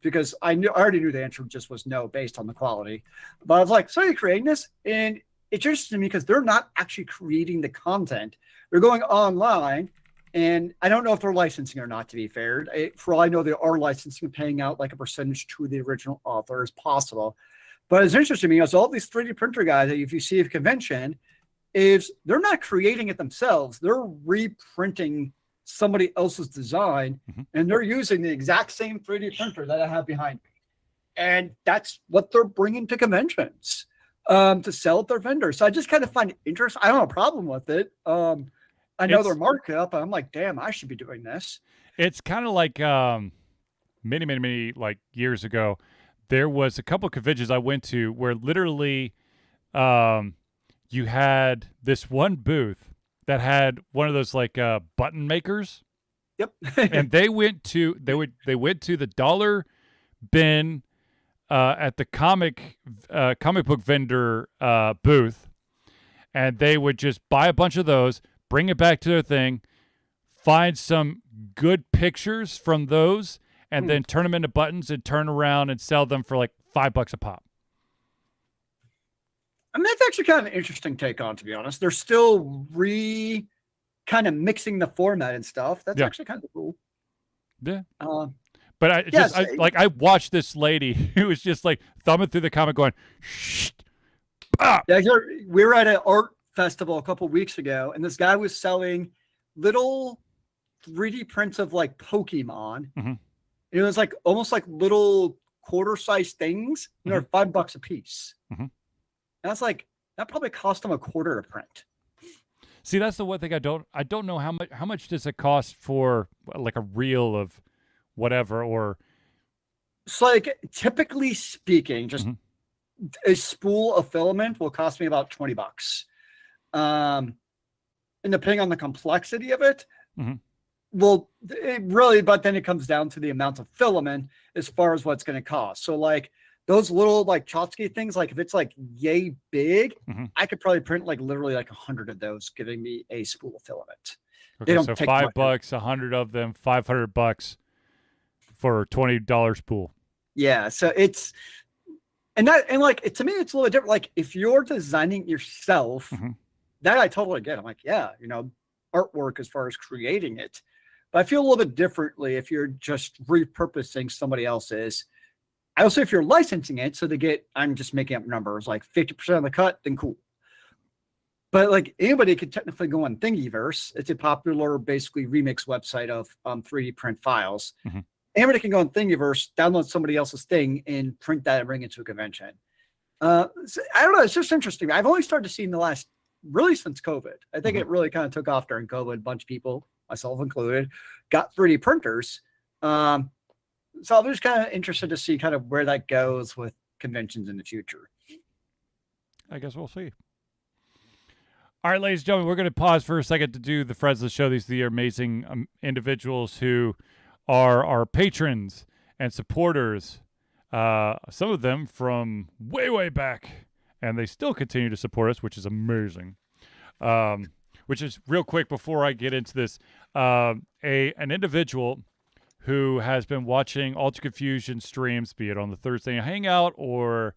Because I already knew the answer just was no, based on the quality. But I was like, so are you creating this? And it's interesting to me because they're not actually creating the content. They're going online. And I don't know if they're licensing or not, to be fair. For all I know, they are licensing, paying out like a percentage to the original author as possible. But it's interesting to me, as all these 3D printer guys that if you see at a convention, is they're not creating it themselves. They're reprinting somebody else's design, and they're using the exact same 3D printer that I have behind me. And that's what they're bringing to conventions to sell at their vendors. So I just kind of find it interesting. I don't have a problem with it. I know their markup. I'm like, damn, I should be doing this. It's kind of like many like years ago. There was a couple of conventions I went to where literally you had this one booth that had one of those like button makers, Yep. and they went to the dollar bin at the comic book vendor booth, and they would just buy a bunch of those, bring it back to their thing, find some good pictures from those, and then turn them into buttons and turn around and sell them for like $5 a pop. I mean, that's actually kind of an interesting take on, to be honest. They're still kind of mixing the format and stuff. That's actually kind of cool. Yeah. But I watched this lady who was just like thumbing through the comic going, shh. Ah! Yeah, we were at an art festival a couple weeks ago, and this guy was selling little 3D prints of like Pokemon. Mm-hmm. It was like almost like little quarter-sized things, and they're $5 a piece. Mm-hmm. And that's like, that probably cost them $1/4 to print. See, that's the one thing I don't know how much does it cost for like a reel of whatever, or it's like, typically speaking, just a spool of filament will cost me about $20. And depending on the complexity of it, well, it really, but then it comes down to the amount of filament as far as what's going to cost. So like those little like Chotsky things, like if it's like yay big, I could probably print like literally like 100 of those, giving me a spool of filament. Okay, they don't so take $5, 100 of them, $500 for $20 spool. Yeah, so it's and like to me it's a little different. Like if you're designing yourself, that I totally get. I'm like, yeah, artwork as far as creating it. But I feel a little bit differently if you're just repurposing somebody else's. I also, if you're licensing it, so I'm just making up numbers, like 50% of the cut, then cool. But like anybody could technically go on Thingiverse. It's a popular, basically remix website of 3D print files. Anybody can go on Thingiverse, download somebody else's thing, and print that and bring it to a convention. So, I don't know. It's just interesting. I've only started to see in the last, really since COVID. I think it really kind of took off during COVID. A bunch of people, myself included, got 3D printers. So I'm just kind of interested to see kind of where that goes with conventions in the future. I guess we'll see. All right, ladies and gentlemen, we're going to pause for a second to do the friends of the show. These are the amazing individuals who are our patrons and supporters. Some of them from way back, and they still continue to support us, which is amazing. Which is real quick before I get into this, an individual who has been watching Ultra Confusion streams, be it on the Thursday Hangout or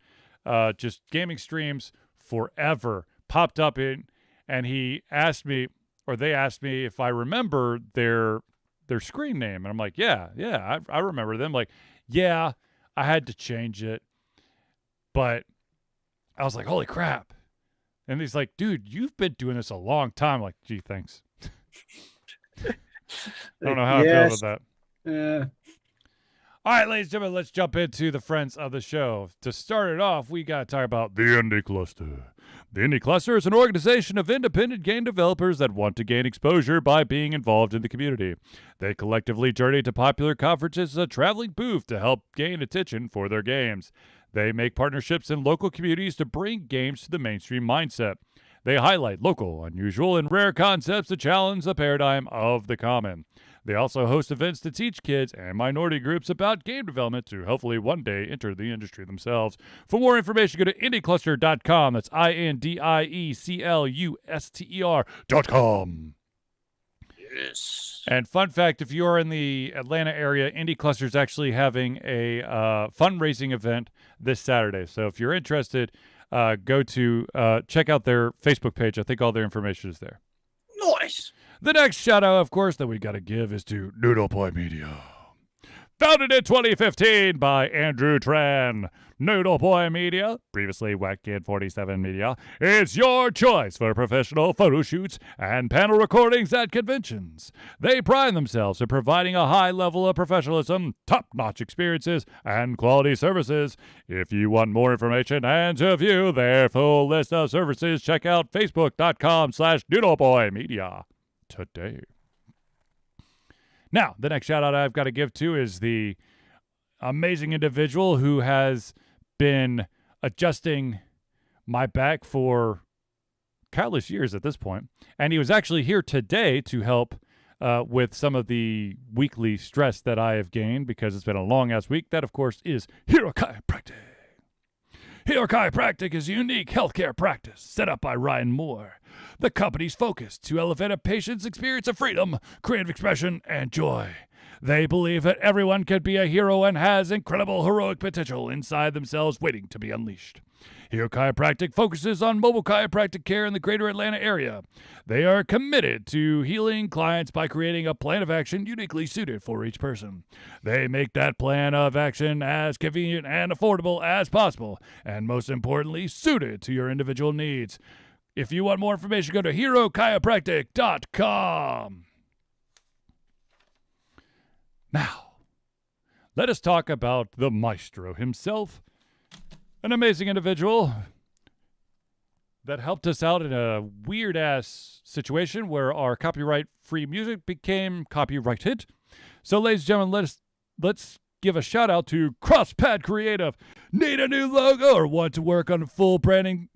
just gaming streams forever, popped up in, and he asked me, or they asked me if I remember their screen name. And I'm like, yeah, I remember them. Like, yeah, I had to change it. But I was like, holy crap. And he's like, dude, you've been doing this a long time. I'm like, gee, thanks. I don't know how I feel about that. All right, ladies and gentlemen, let's jump into the friends of the show. To start it off, we got to talk about the Indie Cluster. The Indie Cluster is an organization of independent game developers that want to gain exposure by being involved in the community. They collectively journey to popular conferences as a traveling booth to help gain attention for their games. They make partnerships in local communities to bring games to the mainstream mindset. They highlight local, unusual, and rare concepts to challenge the paradigm of the common. They also host events to teach kids and minority groups about game development to hopefully one day enter the industry themselves. For more information, go to indiecluster.com. That's INDIECLUSTER.com. Yes. And fun fact, if you are in the Atlanta area, Indie Cluster is actually having a fundraising event this Saturday. So if you're interested, go to check out their Facebook page. I think all their information is there. Nice. The next shout out, of course, that we got to give is to Noodle Boy Media. Founded in 2015 by Andrew Tran, Noodle Boy Media, previously Whackid 47 Media, is your choice for professional photo shoots and panel recordings at conventions. They pride themselves in providing a high level of professionalism, top-notch experiences, and quality services. If you want more information and to view their full list of services, check out facebook.com/noodleboymedia today. Now, the next shout out I've got to give to is the amazing individual who has been adjusting my back for countless years at this point. And he was actually here today to help with some of the weekly stress that I have gained because it's been a long-ass week. That, of course, is Hero Chiropractic. Hero Chiropractic is a unique healthcare practice set up by Ryan Moore. The company's focused to elevate a patient's experience of freedom, creative expression, and joy. They believe that everyone can be a hero and has incredible heroic potential inside themselves waiting to be unleashed. Hero Chiropractic focuses on mobile chiropractic care in the greater Atlanta area. They are committed to healing clients by creating a plan of action uniquely suited for each person. They make that plan of action as convenient and affordable as possible, and most importantly, suited to your individual needs. If you want more information, go to herochiropractic.com. Now, let us talk about the maestro himself, an amazing individual that helped us out in a weird-ass situation where our copyright-free music became copyrighted. So, ladies and gentlemen, let's give a shout-out to CrossPad Creative. Need a new logo or want to work on full branding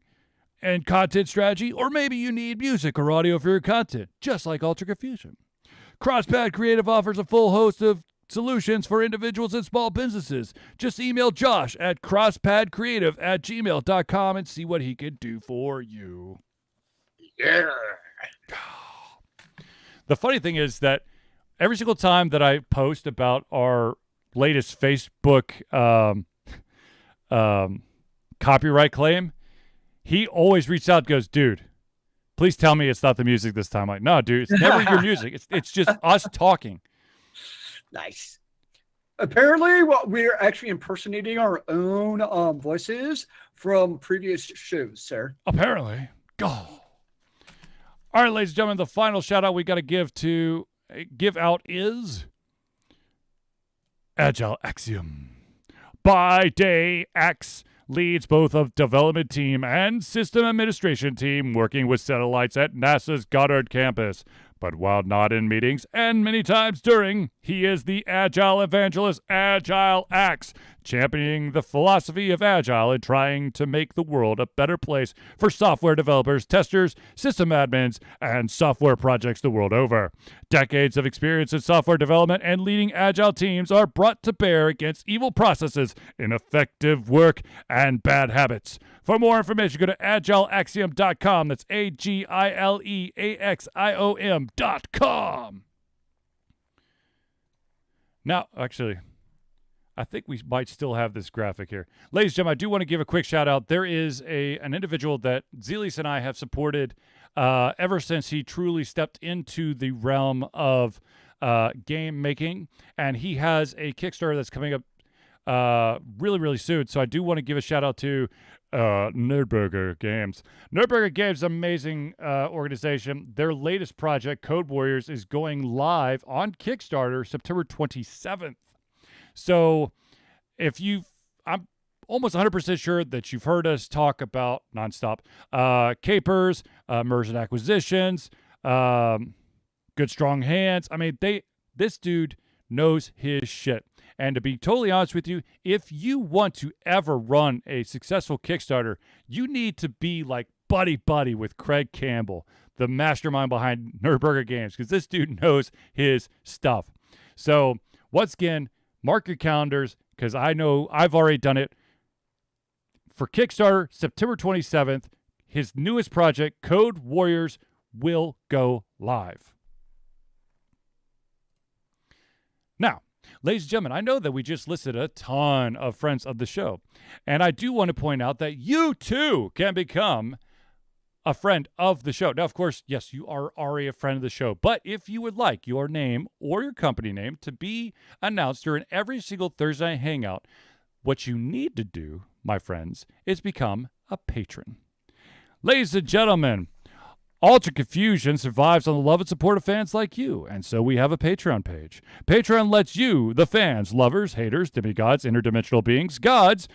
and content strategy? Or maybe you need music or audio for your content, just like Ultra Confusion. CrossPad Creative offers a full host of solutions for individuals and small businesses. Just email Josh at crosspadcreative@gmail.com and see what he can do for you. Yeah. The funny thing is that every single time that I post about our latest Facebook copyright claim, he always reaches out and goes, dude, please tell me it's not the music this time. I'm like, no, dude, it's never your music. It's just us talking. Nice. Apparently, we're actually impersonating our own voices from previous shows, sir. Apparently. Go. All right, ladies and gentlemen, the final shout out we got to give out is Agile Axiom. By day, Axe leads both a development team and system administration team working with satellites at NASA's Goddard campus. But while not in meetings, and many times during, he is the Agile evangelist, Agile Axe, championing the philosophy of Agile and trying to make the world a better place for software developers, testers, system admins, and software projects the world over. Decades of experience in software development and leading Agile teams are brought to bear against evil processes, ineffective work, and bad habits. For more information, go to agileaxiom.com. That's AGILEAXIOM.com. Now, actually, I think we might still have this graphic here. Ladies and gentlemen, I do want to give a quick shout out. There is an individual that Zelius and I have supported ever since he truly stepped into the realm of game making. And he has a Kickstarter that's coming up really, really soon. So I do want to give a shout out to Nerdburger Games. Nerdburger Games, amazing organization. Their latest project, Code Warriors, is going live on Kickstarter September 27th. So I'm almost 100% sure that you've heard us talk about nonstop capers, merchant acquisitions, good strong hands. I mean, this dude knows his shit. And to be totally honest with you, if you want to ever run a successful Kickstarter, you need to be like buddy with Craig Campbell, the mastermind behind Nerdburger Games, because this dude knows his stuff. So once again, mark your calendars, because I know I've already done it. For Kickstarter, September 27th, his newest project, Code Warriors, will go live. Now, ladies and gentlemen, I know that we just listed a ton of friends of the show, and I do want to point out that you too can become a friend of the show. Now, of course, yes, you are already a friend of the show, but if you would like your name or your company name to be announced during every single Thursday night hangout, what you need to do, my friends, is become a patron. Ladies and gentlemen, Ultra Confusion survives on the love and support of fans like you, and so we have a Patreon page. Patreon lets you, the fans, lovers, haters, demigods, interdimensional beings, gods,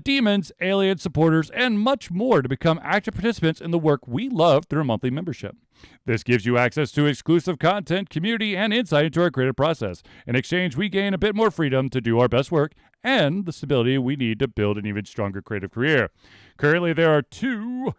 demons, aliens, supporters, and much more to become active participants in the work we love through a monthly membership. This gives you access to exclusive content, community, and insight into our creative process. In exchange, we gain a bit more freedom to do our best work and the stability we need to build an even stronger creative career. Currently, there are two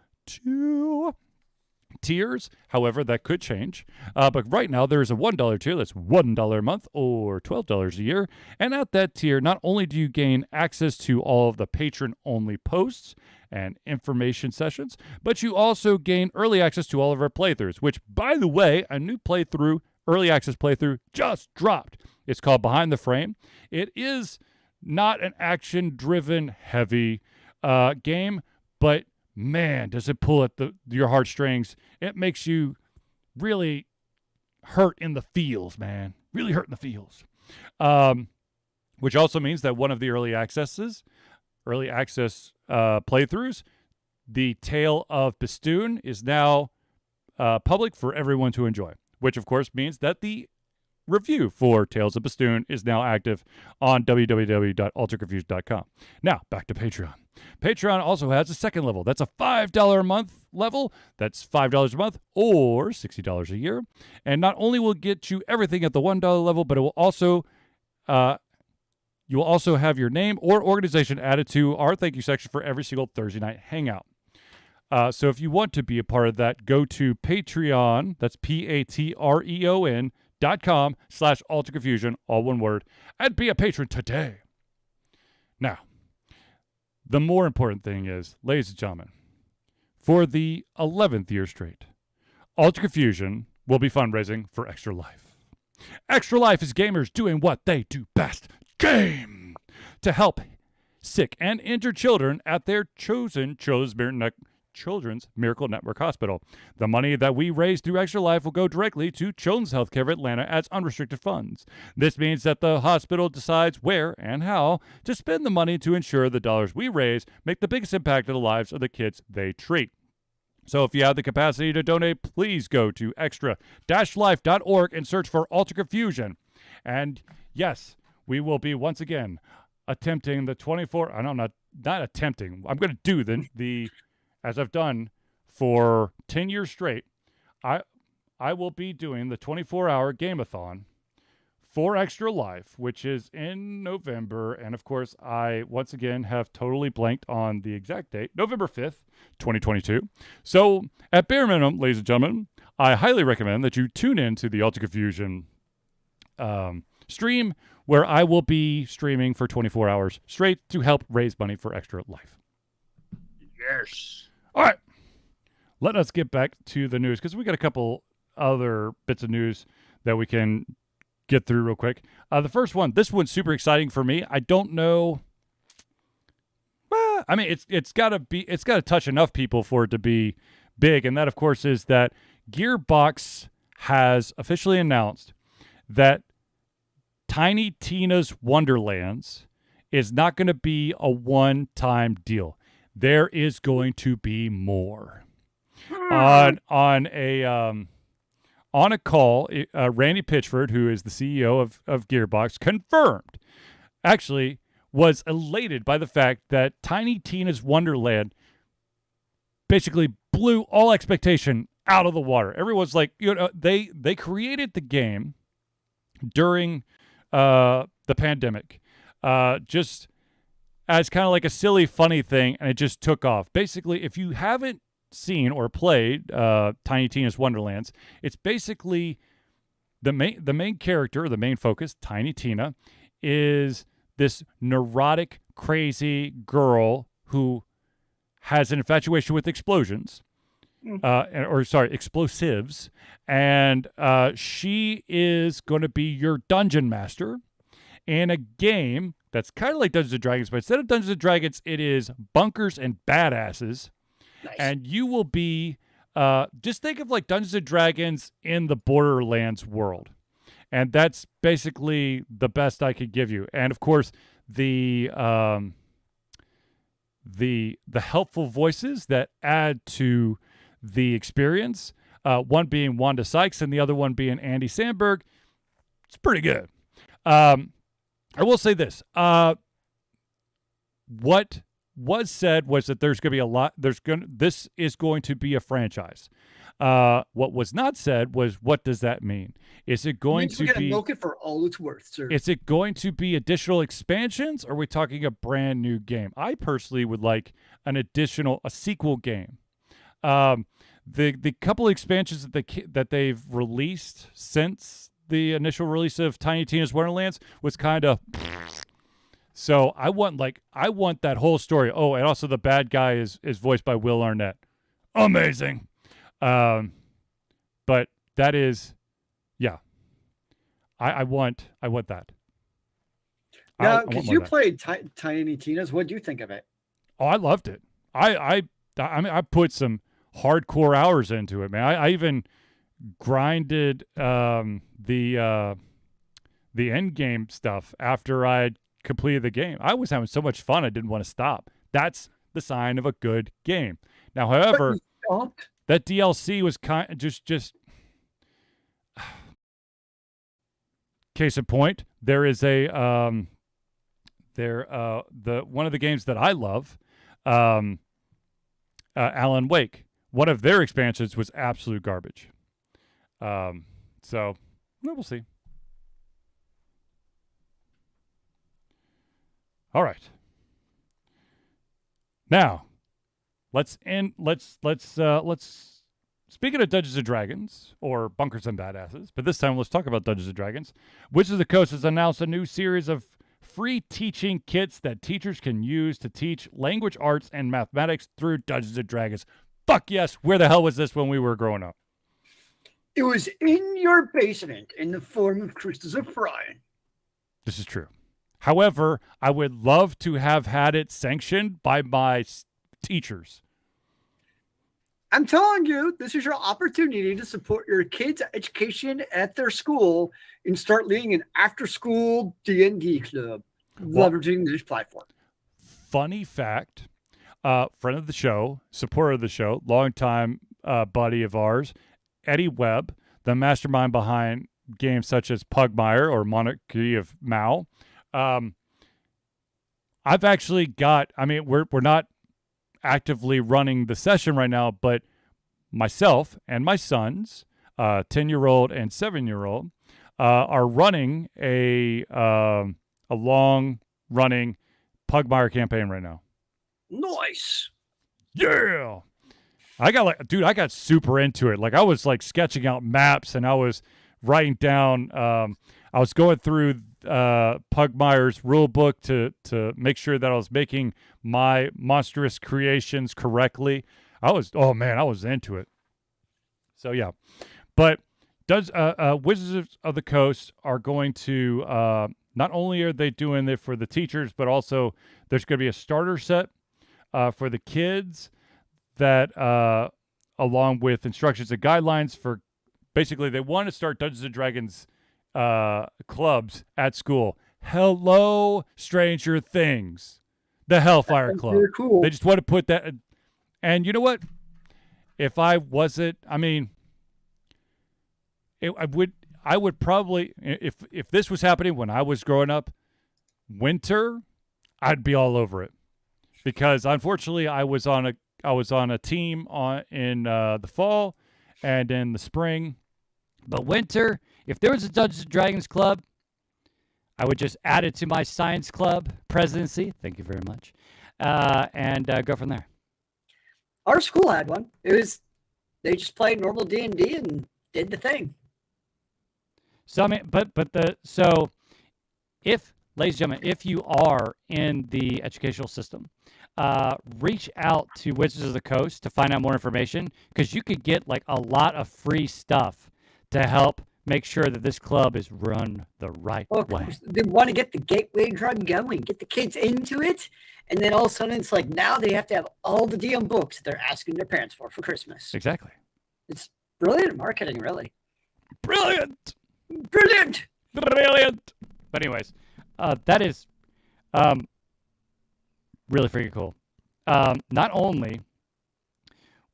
tiers. However, that could change. But right now, there is a $1 tier that's $1 a month or $12 a year. And at that tier, not only do you gain access to all of the patron-only posts and information sessions, but you also gain early access to all of our playthroughs, which, by the way, a new playthrough, early access playthrough, just dropped. It's called Behind the Frame. It is not an action-driven, heavy game, but man, does it pull at your heartstrings. It makes you really hurt in the feels, man. Really hurt in the feels. Which also means that one of the early access playthroughs, the Tale of Bastoon, is now public for everyone to enjoy. Which, of course, means that the review for Tales of Bastoon is now active on www.alterconfusion.com. Now, back to Patreon. Patreon also has a second level. That's a $5 a month level. That's $5 a month or $60 a year. And not only will it get you everything at the $1 level, but it will also you will also have your name or organization added to our thank you section for every single Thursday night hangout. So if you want to be a part of that, go to Patreon. That's patreon.com/alterconfusion, all one word, and be a patron today. Now, the more important thing is, ladies and gentlemen, for the 11th year straight, Alter Confusion will be fundraising for Extra Life. Extra Life is gamers doing what they do best, game, to help sick and injured children at their chosen Children's Miracle Network Hospital. The money that we raise through Extra Life will go directly to Children's Healthcare of Atlanta as unrestricted funds. This means that the hospital decides where and how to spend the money to ensure the dollars we raise make the biggest impact on the lives of the kids they treat. So if you have the capacity to donate, please go to extra-life.org and search for Alter Confusion. And yes, we will be once again attempting the 24. I'm not attempting. I'm going to do the as I've done for 10 years straight. I will be doing the 24-hour Gameathon for Extra Life, which is in November. And of course, I once again have totally blanked on the exact date, November 5th, 2022. So at bare minimum, ladies and gentlemen, I highly recommend that you tune in to the Alter Confusion stream, where I will be streaming for 24 hours straight to help raise money for Extra Life. Yes. All right, let us get back to the news, because we got a couple other bits of news that we can get through real quick. The first one, this one's super exciting for me. I don't know. Well, I mean, it's got to touch enough people for it to be big, and that, of course, is that Gearbox has officially announced that Tiny Tina's Wonderlands is not going to be a one-time deal. There is going to be more. On a call, Randy Pitchford, who is the CEO of Gearbox, confirmed, actually was elated by the fact that Tiny Tina's Wonderland basically blew all expectation out of the water. Everyone's like, they created the game during the pandemic, just as kind of like a silly, funny thing, and it just took off. Basically, if you haven't seen or played Tiny Tina's Wonderlands, it's basically the main character, the main focus, Tiny Tina, is this neurotic, crazy girl who has an infatuation with explosives, and she is going to be your dungeon master in a game that's kind of like Dungeons & Dragons, but instead of Dungeons & Dragons, it is bunkers and badasses. Nice. And you will be, just think of like Dungeons & Dragons in the Borderlands world. And that's basically the best I could give you. And of course, the helpful voices that add to the experience, one being Wanda Sykes and the other one being Andy Samberg, it's pretty good. I will say this. What was said was that there's going to be a lot. This is going to be a franchise. What was not said was, what does that mean? Is it going Means we to gotta be? milk it for all it's worth, sir. Is it going to be additional expansions? Or are we talking a brand new game? I personally would like a sequel game. The couple of expansions that they've released since the initial release of Tiny Tina's Wonderlands was kind of. So I want that whole story. Oh, and also the bad guy is voiced by Will Arnett. Amazing. But that is, yeah. I want that. Now, because you played Tiny Tina's, what do you think of it? Oh, I loved it. I mean, I put some hardcore hours into it, man. I even grinded the end game stuff after I completed the game. I was having so much fun, I didn't want to stop. That's the sign of a good game. Now, however, that DLC was kind of just case in point. There is a one of the games that I love, Alan Wake. One of their expansions was absolute garbage. So we'll see. All right. Now, let's speaking of Dungeons and Dragons, or Bunkers and Badasses, but this time let's talk about Dungeons and Dragons. Wizards of the Coast has announced a new series of free teaching kits that teachers can use to teach language arts and mathematics through Dungeons and Dragons. Fuck yes, where the hell was this when we were growing up? It was in your basement in the form of crystals of Brian. This is true. However, I would love to have had it sanctioned by my teachers. I'm telling you, this is your opportunity to support your kids' education at their school and start leading an after-school D&D club, leveraging this platform. Funny fact, friend of the show, supporter of the show, longtime buddy of ours, Eddie Webb, the mastermind behind games such as Pugmire or Monarchy of Mao. I've actually got, I mean, we're not actively running the session right now, but myself and my sons, 10-year-old and 7-year-old, are running a long-running Pugmire campaign right now. Nice. Yeah. I got super into it. Like, I was like sketching out maps, and I was writing down, I was going through Pugmire's rule book to make sure that I was making my monstrous creations correctly. I was into it. So yeah, but Wizards of the Coast are going to not only are they doing it for the teachers, but also there's going to be a starter set for the kids that along with instructions and guidelines for basically they want to start Dungeons and Dragons clubs at school. Hello, Stranger Things, the Hellfire Club. Cool. They just want to put that. And you know what? If I wasn't, I mean, I would probably, if this was happening when I was growing up, winter, I'd be all over it, because unfortunately I was on a team in the fall and in the spring, but winter, if there was a Dungeons and Dragons club, I would just add it to my science club presidency. Thank you very much, and go from there. Our school had one. They just played normal D&D and did the thing. So I mean, if, ladies and gentlemen, if you are in the educational system, reach out to Wizards of the Coast to find out more information, because you could get like a lot of free stuff to help make sure that this club is run the right way. They want to get the gateway drug going, get the kids into it, and then all of a sudden it's like now they have to have all the DM books they're asking their parents for Christmas. Exactly. It's brilliant marketing, really. Brilliant. Brilliant. But anyways, that is really freaking cool. Not only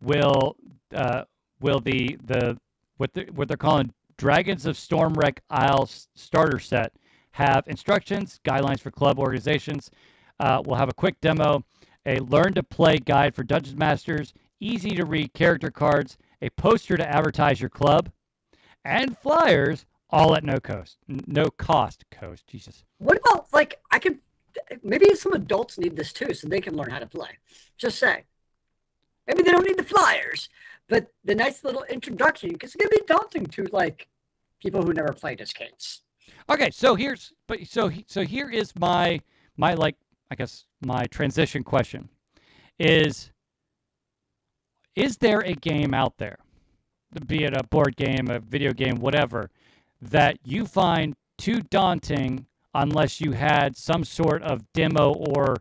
will the what they're calling Dragons of Stormwreck Isle starter set have instructions, guidelines for club organizations. We'll have a quick demo, a learn to play guide for Dungeon Masters, easy to read character cards, a poster to advertise your club, and flyers, all at no cost. No cost. Jesus. What about like maybe some adults need this too, so they can learn how to play. Just say, maybe they don't need the flyers, but the nice little introduction, because it's gonna be daunting to like people who never played as kids. Okay, so here is my like, I guess, my transition question is there a game out there, be it a board game, a video game, whatever, that you find too daunting unless you had some sort of demo or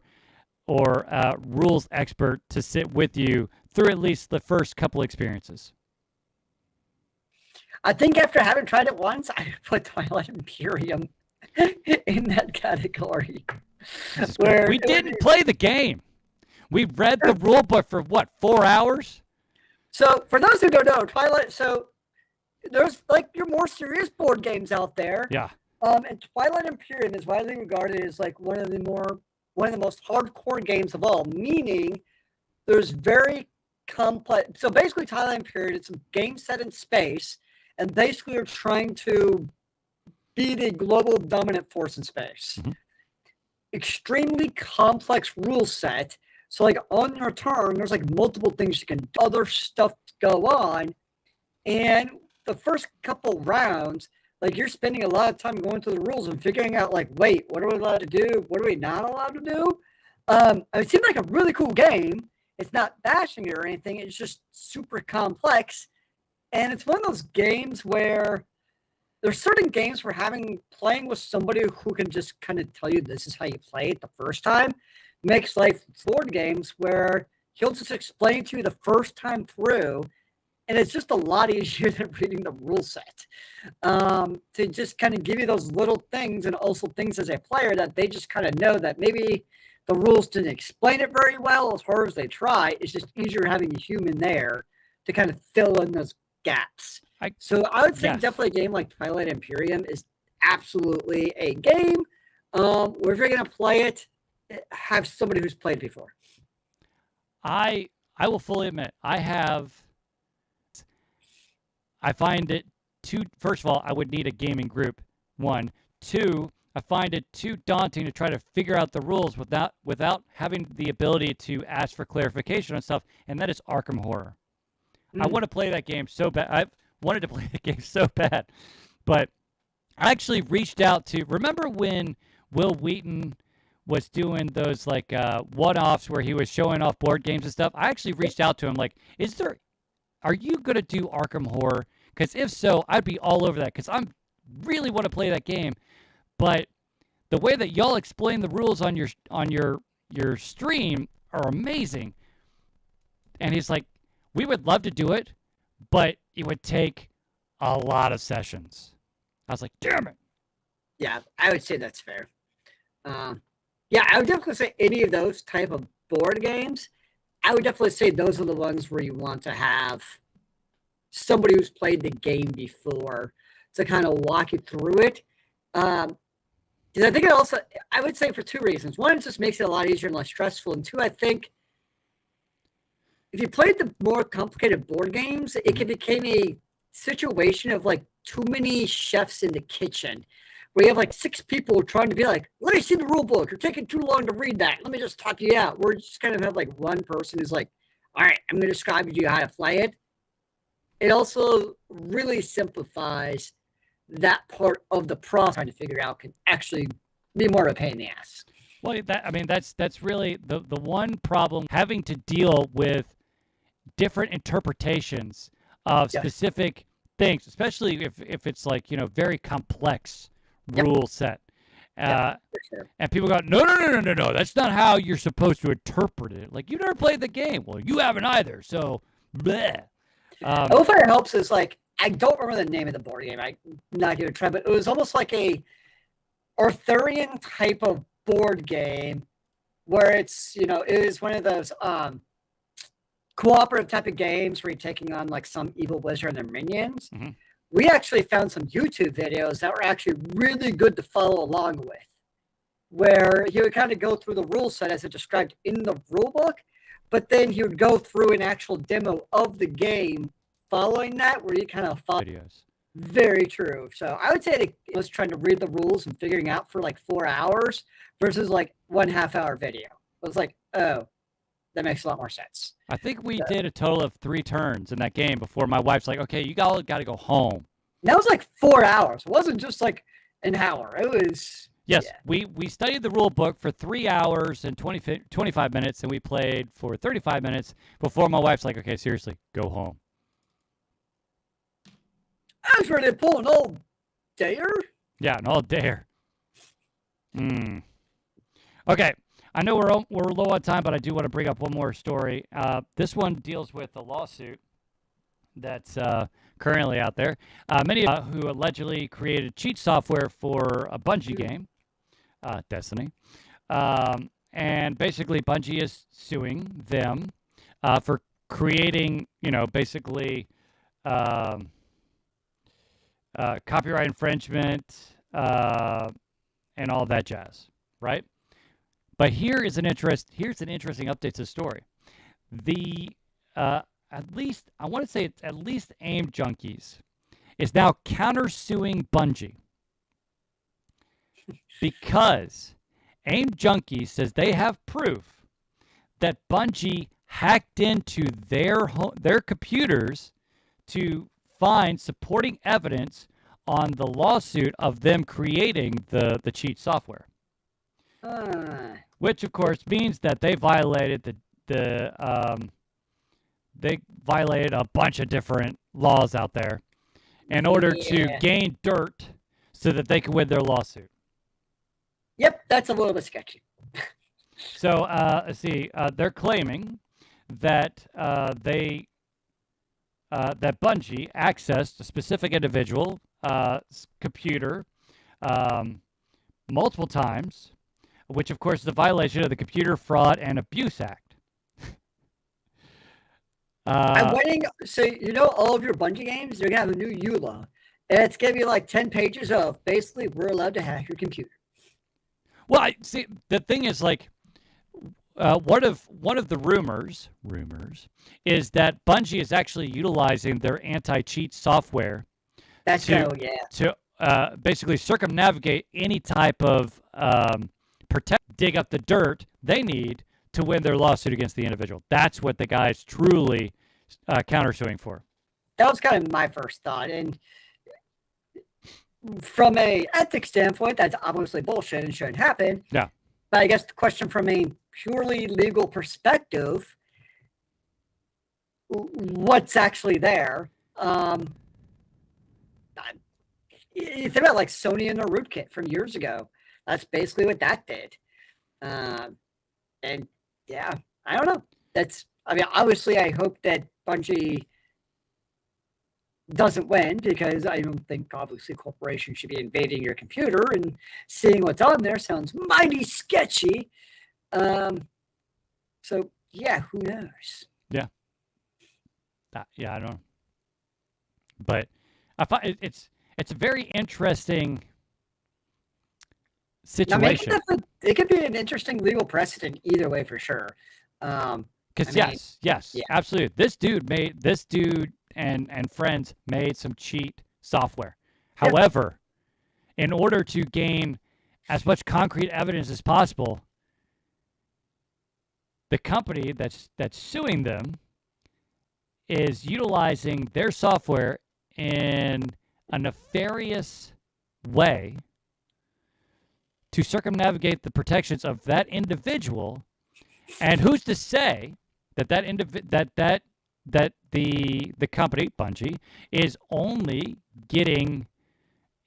rules expert to sit with you through at least the first couple experiences? I think after having tried it once, I put Twilight Imperium in that category. Where we didn't play the game. We read the rule book for what, 4 hours? So for those who don't know, Twilight, so there's like your more serious board games out there. Yeah. And Twilight Imperium is widely regarded as like one of the most hardcore games of all, meaning there's very complex. So basically Twilight Imperium, it's a game set in space, and basically you're trying to be the global dominant force in space. Mm-hmm. Extremely complex rule set. So like on your turn, there's like multiple things you can do, other stuff to go on. And the first couple rounds, like you're spending a lot of time going through the rules and figuring out like, wait, what are we allowed to do? What are we not allowed to do? It seemed like a really cool game. It's not bashing it or anything. It's just super complex. And it's one of those games where there's certain games where playing with somebody who can just kind of tell you this is how you play it the first time makes life board games where he'll just explain to you the first time through, and it's just a lot easier than reading the rule set. To just kind of give you those little things, and also things as a player that they just kind of know that maybe the rules didn't explain it very well as hard as they try. It's just easier having a human there to kind of fill in those gaps. So I would say definitely a game like Twilight Imperium is absolutely a game where if you're going to play it, have somebody who's played before. I will fully admit, I find it too, first of all, I would need a gaming group, 1. 2, I find it too daunting to try to figure out the rules without having the ability to ask for clarification on stuff, and that is Arkham Horror. I want to play that game so bad. I've wanted to play the game so bad, but I actually reached out to, remember when Will Wheaton was doing those like one-offs where he was showing off board games and stuff? I actually reached out to him like, are you going to do Arkham Horror? Because if so, I'd be all over that, because I really want to play that game. But the way that y'all explain the rules on your stream are amazing. And he's like, we would love to do it, but it would take a lot of sessions. I was like, damn it. Yeah, I would say that's fair. Yeah, I would definitely say any of those type of board games, I would definitely say those are the ones where you want to have somebody who's played the game before to kind of walk you through it. Because I think it also, I would say for 2 reasons. 1, it just makes it a lot easier and less stressful. And 2, I think if you played the more complicated board games, it can become a situation of like too many chefs in the kitchen, where you have like 6 people trying to be like, let me see the rule book. You're taking too long to read that. Let me just talk you out. We're just kind of have like one person who's like, all right, I'm going to describe to you how to play it. It also really simplifies that part of the process trying to figure out can actually be more of a pain in the ass. Well, that's really the one problem, having to deal with different interpretations of specific things, especially if it's like, very complex rule set. For sure. And people go, no, that's not how you're supposed to interpret it. Like, you never played the game. Well, you haven't either, so bleh. Hopefully it helps is like, I don't remember the name of the board game. I'm not going to try, but it was almost like a Arthurian type of board game where it's, it is one of those cooperative type of games where you're taking on like some evil wizard and their minions. Mm-hmm. We actually found some YouTube videos that were actually really good to follow along with, where he would kind of go through the rule set as it described in the rule book, but then he would go through an actual demo of the game following that, where you kind of follow videos. very true. So I would say that it was trying to read the rules and figuring out for like 4 hours versus like 1.5 hour video. It was like, oh, that makes a lot more sense. I think we did a total of 3 turns in that game before my wife's like, okay, you all got to go home. That was like 4 hours. It wasn't just like an hour. It was. Yes, we studied the rule book for 3 hours and 25 minutes, and we played for 35 minutes before my wife's like, okay, seriously, go home. I was ready to pull an old dare. Yeah, an all dayer. Okay, I know we're low on time, but I do want to bring up one more story. This one deals with a lawsuit that's currently out there. Many who allegedly created cheat software for a Bungie game, Destiny, and basically Bungie is suing them for creating, basically copyright infringement and all that jazz, right? But here's an interesting update to the story. The at least I want to say it's at least AIM Junkies is now countersuing Bungie because AIM Junkies says they have proof that Bungie hacked into their computers to find supporting evidence on the lawsuit of them creating the cheat software. Which of course means that they violated they violated a bunch of different laws out there in order to gain dirt so that they could win their lawsuit. Yep, that's a little bit sketchy. So let's see. They're claiming that that Bungie accessed a specific individual computer multiple times, which of course is a violation of the Computer Fraud and Abuse Act. I'm waiting. So all of your Bungie games, they're gonna have a new EULA, and it's gonna be like 10 pages of basically we're allowed to hack your computer. Well, I see. The thing is, like, one of the rumors is that Bungie is actually utilizing their anti-cheat software to basically circumnavigate any type of dig up the dirt they need to win their lawsuit against the individual. That's what the guy's truly countersuing for. That was kind of my first thought, and from a ethics standpoint, that's obviously bullshit and shouldn't happen. Yeah. But I guess the question from a purely legal perspective, what's actually there? You think about like Sony and their rootkit from years ago. That's basically what that did. And yeah, I don't know. Obviously, I hope that Bungie doesn't win because I don't think obviously corporations should be invading your computer and seeing what's on there. Sounds mighty sketchy. So yeah, who knows? Yeah. Yeah, I don't know. But I find it's a very interesting situation. It could be an interesting legal precedent either way for sure. Because yes, absolutely. This dude and friends made some cheat software. Yeah. However, in order to gain as much concrete evidence as possible, the company that's suing them is utilizing their software in a nefarious way to circumnavigate the protections of that individual. And who's to say that the company Bungie is only getting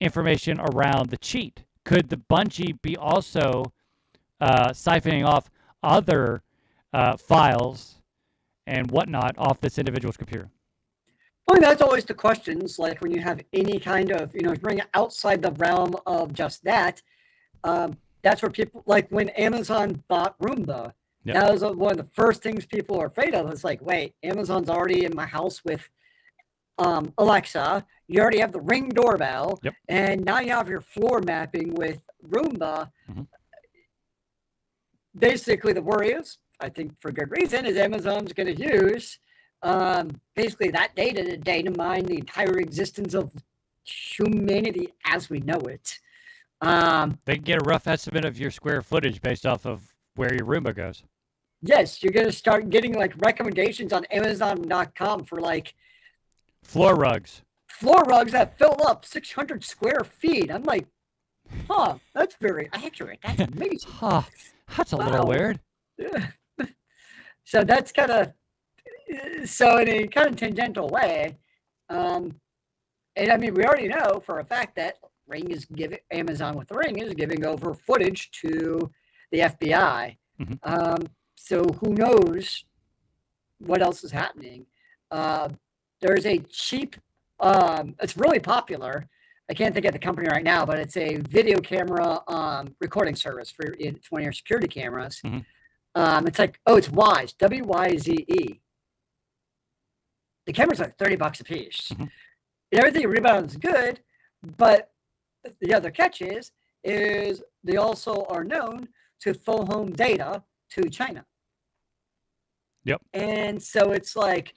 information around the cheat? Could the Bungie be also siphoning off other files and whatnot off this individual's computer? Well, that's always the questions. Like when you have any kind of bring it outside the realm of just that. That's where people, like when Amazon bought Roomba. Yep. That was one of the first things people are afraid of. It's like, wait, Amazon's already in my house with Alexa. You already have the Ring doorbell. Yep. And now you have your floor mapping with Roomba. Mm-hmm. Basically, the worry is, I think for good reason, is Amazon's going to use Basically, that data to data mine the entire existence of humanity as we know it. They can get a rough estimate of your square footage based off of where your Roomba goes. Yes, you're going to start getting like recommendations on Amazon.com for like floor rugs that fill up 600 square feet. I'm like, huh, that's very accurate. That's amazing. Huh, that's a little weird. Yeah. So that's kind of, so in a kind of tangential way, and I mean, we already know for a fact that Amazon with the Ring is giving over footage to the FBI. Mm-hmm. So who knows what else is happening? There's a cheap, it's really popular. I can't think of the company right now, but it's a video camera recording service for it's one of your security cameras. Mm-hmm. It's like, it's Wyze, WYZE. The camera's like $30 a piece. Mm-hmm. And everything you read about is good, but the other catch is they also are known to phone home data to China. Yep. And so it's like,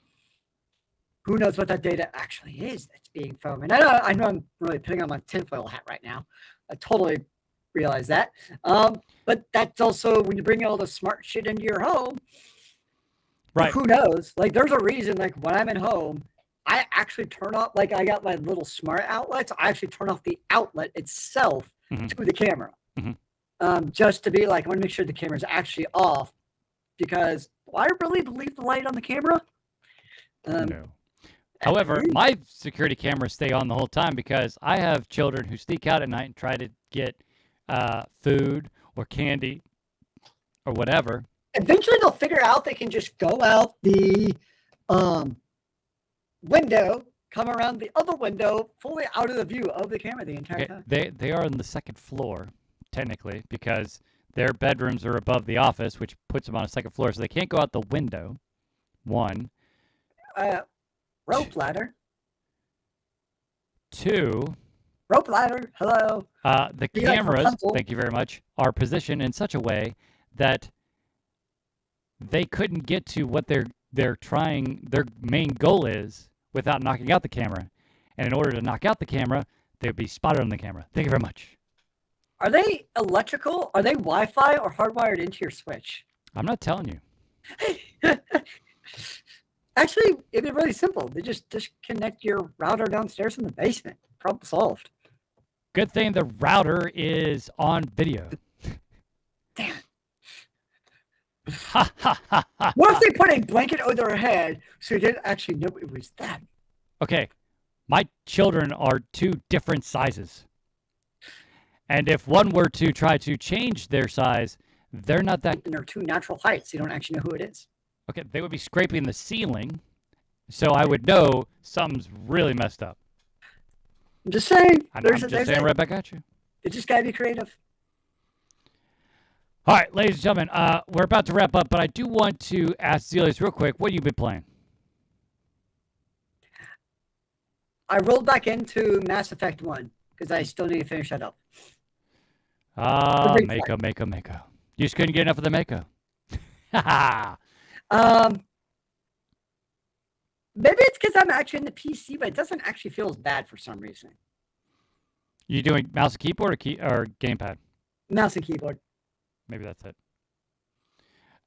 who knows what that data actually is that's being phoned? And I know I'm really putting on my tinfoil hat right now. I totally realize that. But that's also when you bring all the smart shit into your home. Right. Who knows? Like, there's a reason, like, when I'm at home, I actually turn off, like, I got my little smart outlets. I actually turn off the outlet itself mm-hmm. to the camera. Mm-hmm. Just to be like, I want to make sure the camera's actually off because do I really believe the light on the camera? No. However, my security cameras stay on the whole time because I have children who sneak out at night and try to get food or candy or whatever. Eventually, they'll figure out they can just go out the window, come around the other window, fully out of the view of the camera the entire time. They are on the second floor, technically, because their bedrooms are above the office, which puts them on a second floor, so they can't go out the window. One. Rope ladder. Two. Rope ladder. Hello. The cameras, thank you very much, are positioned in such a way that they couldn't get to what their main goal is without knocking out the camera. And in order to knock out the camera, they would be spotted on the camera. Thank you very much. Are they electrical? Are they Wi-Fi or hardwired into your switch? I'm not telling you. Actually, it'd be really simple. They just disconnect your router downstairs in the basement. Problem solved. Good thing the router is on video. Damn it. Ha ha ha ha. What if they put a blanket over their head so you didn't actually know it was them? Okay, my children are two different sizes. And if one were to try to change their size, they're not that... And they're two natural heights. You don't actually know who it is. Okay, they would be scraping the ceiling, so I would know something's really messed up. I'm just saying. I'm just saying right back at you. You just got to be creative. All right, ladies and gentlemen, we're about to wrap up, but I do want to ask Zelius real quick, what have you been playing? I rolled back into Mass Effect 1 because I still need to finish that up. Mako. You just couldn't get enough of the Mako. Maybe it's because I'm actually in the PC, but it doesn't actually feel as bad for some reason. You doing mouse and keyboard or gamepad? Mouse and keyboard. Maybe that's it.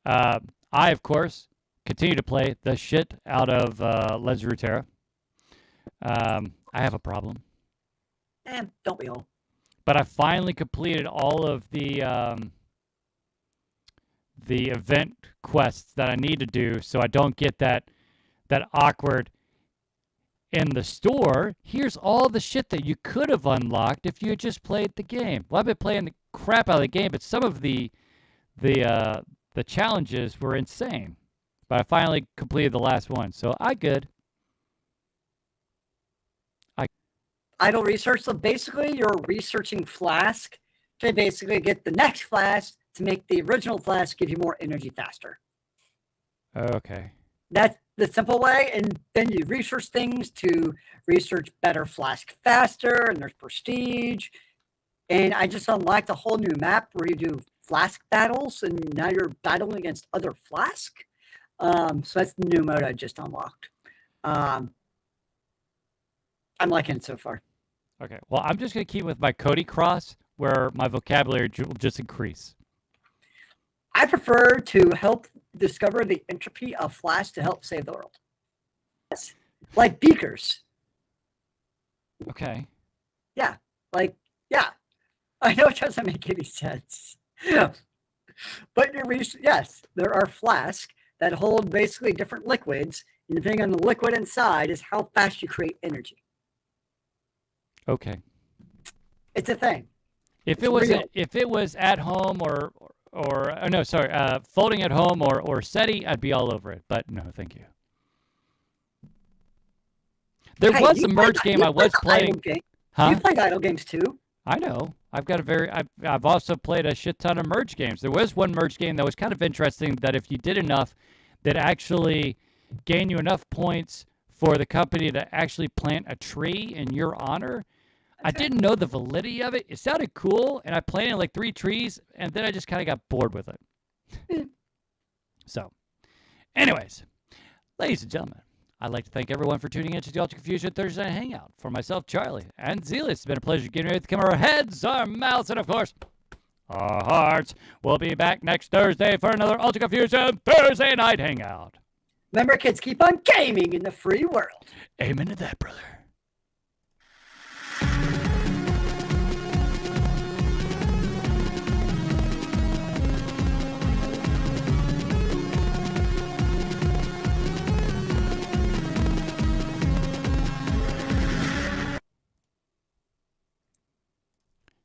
I, of course, continue to play the shit out of Legends of Runeterra. I have a problem. Don't we all? But I finally completed all of the event quests that I need to do, so I don't get that awkward in the store. Here's all the shit that you could have unlocked if you had just played the game. Well, I've been playing the crap out of the game, but some of the challenges were insane. But I finally completed the last one, so I good. Idle research. So basically, you're researching Flask to basically get the next Flask to make the original Flask give you more energy faster. Okay. That's the simple way. And then you research things to research better Flask faster, and there's prestige. And I just unlocked a whole new map where you do Flask battles, and now you're battling against other Flask. So that's the new mode I just unlocked. I'm liking it so far. Okay. Well, I'm just gonna keep with my Cody Cross, where my vocabulary will just increase. I prefer to help discover the entropy of flash to help save the world. Yes. Like beakers. Okay. Yeah. Like, yeah. I know it doesn't make any sense. But yes, there are flasks that hold basically different liquids, and depending on the liquid inside is how fast you create energy. Okay. It's a thing. If it was at home or no, sorry, folding at home or SETI, I'd be all over it. But no, thank you. There was a merge game I was playing. Huh? You played idle games too. I know. I've also played a shit ton of merge games. There was one merge game that was kind of interesting that if you did enough, that actually gained you enough points for the company to actually plant a tree in your honor. I didn't know the validity of it. It sounded cool, and I planted like 3 trees, and then I just kind of got bored with it. So, anyways, ladies and gentlemen, I'd like to thank everyone for tuning in to the Ultra Confusion Thursday Night Hangout. For myself, Charlie, and Zealous, it's been a pleasure getting ready to come our heads, our mouths, and of course, our hearts. We'll be back next Thursday for another Ultra Confusion Thursday Night Hangout. Remember, kids, keep on gaming in the free world. Amen to that, brother.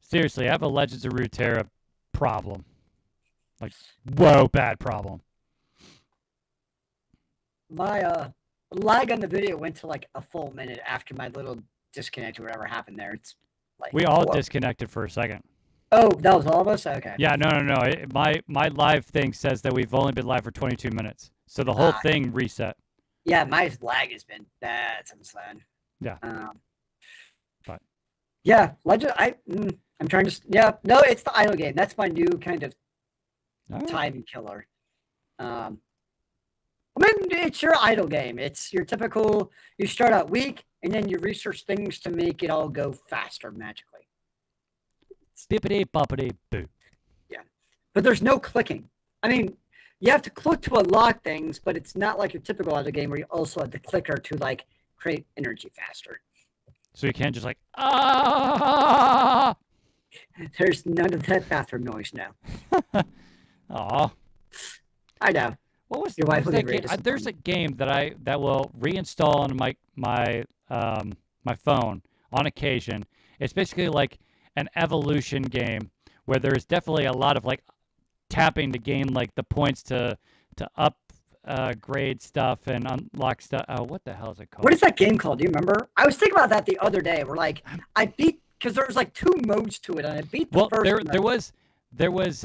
Seriously, I have a Legends of Runeterra problem. Like, whoa, bad problem. My lag on the video went to like a full minute after my little disconnect or whatever happened there. It's like we all disconnected for a second. Oh, that was all of us? Okay. Yeah, no. My live thing says that we've only been live for 22 minutes. So the whole thing reset. Yeah, my lag has been bad since then. Yeah. But yeah, Legend. I'm trying to. Yeah, no, it's the idle game. That's my new kind of time killer. I mean, it's your idle game. It's your typical. You start out weak, and then you research things to make it all go faster magically. Bippity boppity boo. Yeah, but there's no clicking. I mean, you have to click to unlock things, but it's not like your typical idle game where you also have the clicker to like create energy faster. So you can't just like There's none of that bathroom noise now. Aw. I know. What was your wife? There's a game that will reinstall on my phone on occasion. It's basically like an evolution game where there's definitely a lot of like tapping to gain like the points to upgrade stuff and unlock stuff. Oh, what the hell is it called? What is that game called? Do you remember? I was thinking about that the other day. We're like, I beat because there's like 2 modes to it, and I beat the first one. There was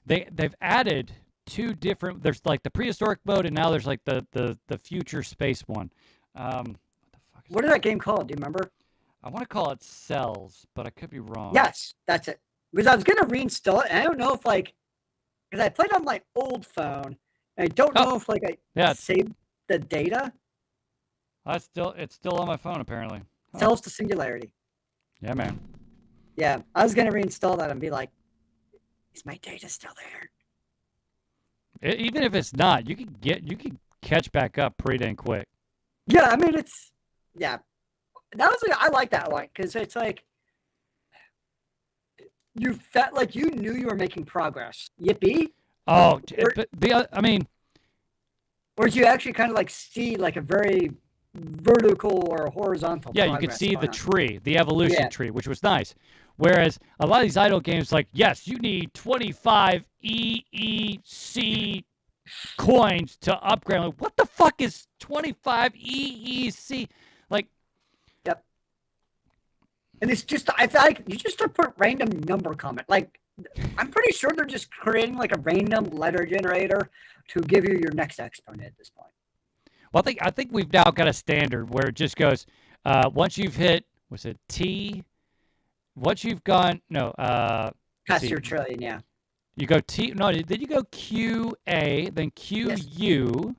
they've added 2 different. There's like the prehistoric mode, and now there's like the future space one. What the fuck? What is that game called? Do you remember? I want to call it Cells, but I could be wrong. Yes, that's it. Because I was gonna reinstall it, and I don't know if because I played on my old phone, and I don't know if I saved the data. It's still on my phone apparently. Cells to Singularity. Yeah, man. Yeah, I was gonna reinstall that and be like, is my data still there? Even if it's not, you can catch back up pretty dang quick. Yeah, I mean that was I like that one because it's like you felt like you knew you were making progress. Yippee! Oh, or did you actually kind of like see like a very vertical or horizontal? Yeah, you could see the tree, the evolution tree, which was nice. Whereas a lot of these idle games, like, yes, you need 25 EEC coins to upgrade. Like, what the fuck is 25 EEC? Like, yep. And it's just, I feel like you just put random number comment. Like, I'm pretty sure they're just creating like a random letter generator to give you your next exponent at this point. Well, I think we've now got a standard where it just goes, once you've hit, was it T? Once you've gone, past your trillion, yeah. You go T. No, then you go QA, then QU,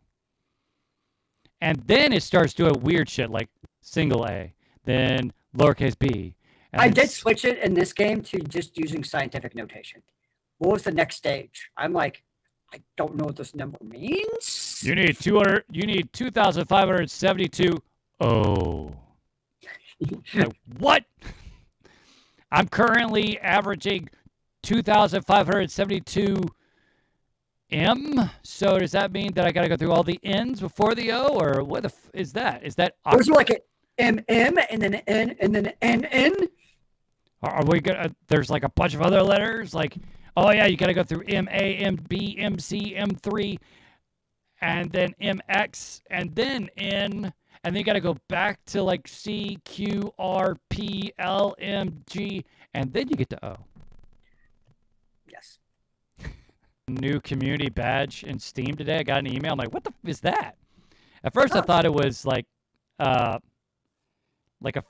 and then it starts doing weird shit like single A, then lowercase b. And I then did switch it in this game to just using scientific notation. What was the next stage? I'm like, I don't know what this number means. You need 200. You need 2,572. Oh, like, what? I'm currently averaging 2,572 M. So does that mean that I got to go through all the N's before the O, or what the is that? Is that Those are like an MM and then an N and then an NN. Are we gonna? There's like a bunch of other letters. Like, oh yeah, you got to go through M A, M B, M C, M3, and then MX, and then N, and then you got to go back to like C, Q, R, P, L, M, G, and then you get to O. Yes. New community badge in Steam today. I got an email. I'm like, what the is that? At first, I thought it was like a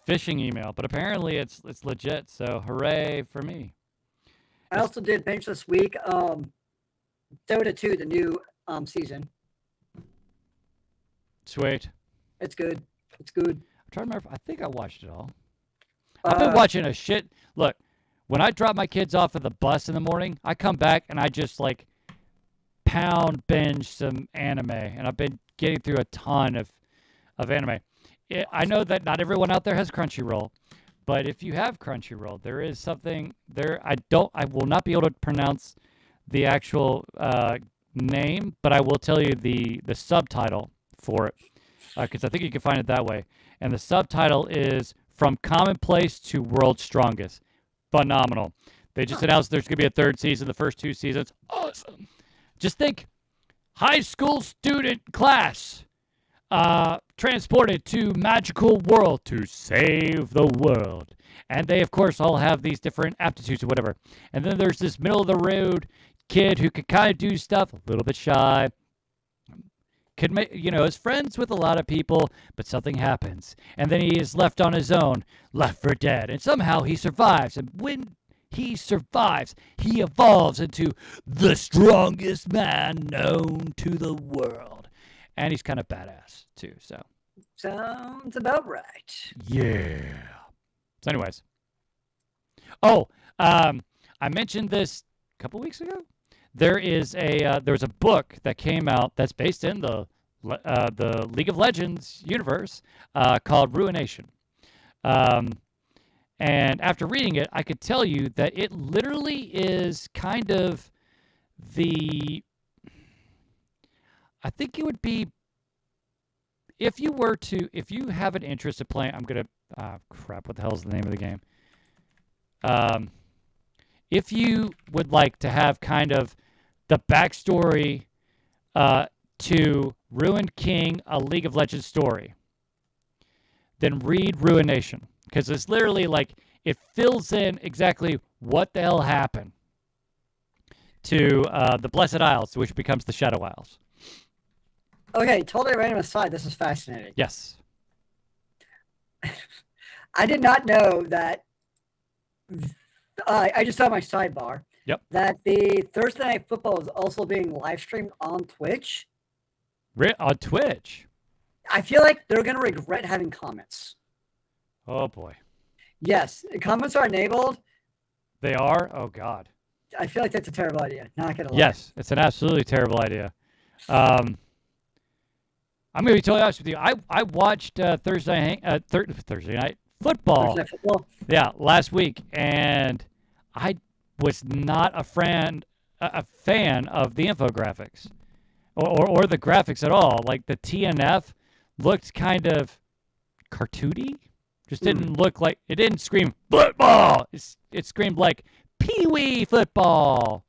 phishing email, but apparently it's legit. So hooray for me! I also did bench this week. Dota 2, the new season. Sweet. It's good. It's good. I'm trying to remember. I think I watched it all. I've been watching a shit. Look, when I drop my kids off at the bus in the morning, I come back and I just like pound binge some anime, and I've been getting through a ton of anime. I know that not everyone out there has Crunchyroll, but if you have Crunchyroll, there is something there. I will not be able to pronounce the actual name, but I will tell you the subtitle for it, because I think you can find it that way. And the subtitle is From Commonplace to World's Strongest. Phenomenal. They just announced there's going to be a third season. The first two seasons, awesome. Just think, high school student class transported to magical world to save the world. And they, of course, all have these different aptitudes or whatever. And then there's this middle-of-the-road kid who could kind of do stuff, a little bit shy, could make, is friends with a lot of people, but something happens. And then he is left on his own, left for dead. And somehow he survives. And when he survives, he evolves into the strongest man known to the world. And he's kind of badass, too, so. Sounds about right. Yeah. So anyways. Oh, I mentioned this a couple weeks ago. There was a book that came out that's based in the League of Legends universe called Ruination. And after reading it, I could tell you that it literally is kind of I think it would be, if you have an interest in playing, what the hell is the name of the game? If you would like to have kind of the backstory to Ruined King, a League of Legends story, then read Ruination. Because it's literally like, it fills in exactly what the hell happened to the Blessed Isles, which becomes the Shadow Isles. Okay, totally random aside, this is fascinating. Yes. I did not know that. I just saw my sidebar. Yep. That the Thursday Night Football is also being live streamed on Twitch. On Twitch? I feel like they're going to regret having comments. Oh, boy. Yes, comments are enabled. They are? Oh, God. I feel like that's a terrible idea. Not going to lie. Yes, it's an absolutely terrible idea. I'm going to be totally honest with you. I watched Thursday Night Football. Yeah, last week, and I was not a fan of the infographics or the graphics at all. Like, the TNF looked kind of cartoony. Just didn't look like, it didn't scream football. It screamed like Pee-wee football.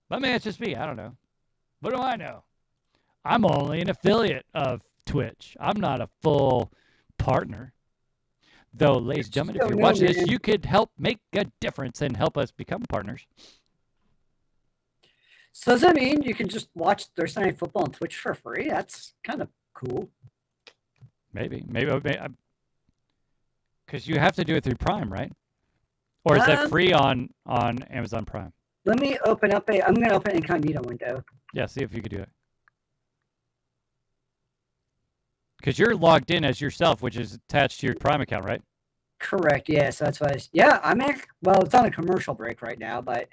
But maybe it's just me. I don't know. What do I know? I'm only an affiliate of Twitch. I'm not a full partner. Though, ladies and gentlemen, if you're watching this, you could help make a difference and help us become partners. So does that mean you can just watch Thursday Night Football on Twitch for free? That's kind of cool. Maybe. Because you have to do it through Prime, right? Or is that free on Amazon Prime? Let me open up I'm going to open an incognito window. Yeah, see if you could do it. Because you're logged in as yourself, which is attached to your Prime account, right? Correct. Yeah, so that's why. Yeah, well, it's on a commercial break right now, but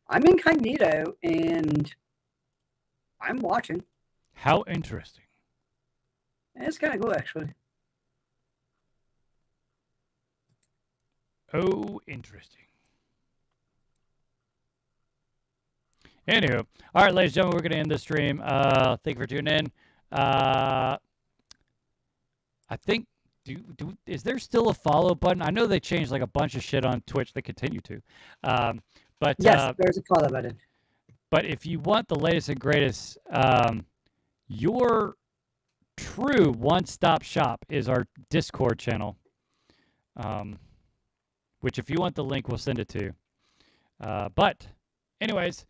I'm incognito and I'm watching. How interesting. It's kind of cool, actually. Oh, interesting. Anywho, all right, ladies and gentlemen, we're going to end the stream. Thank you for tuning in. I think, is there still a follow button? I know they changed like a bunch of shit on Twitch. They continue to. But yes, there's a follow button. But if you want the latest and greatest, your true one-stop shop is our Discord channel. Which if you want the link, we'll send it to you. But anyways,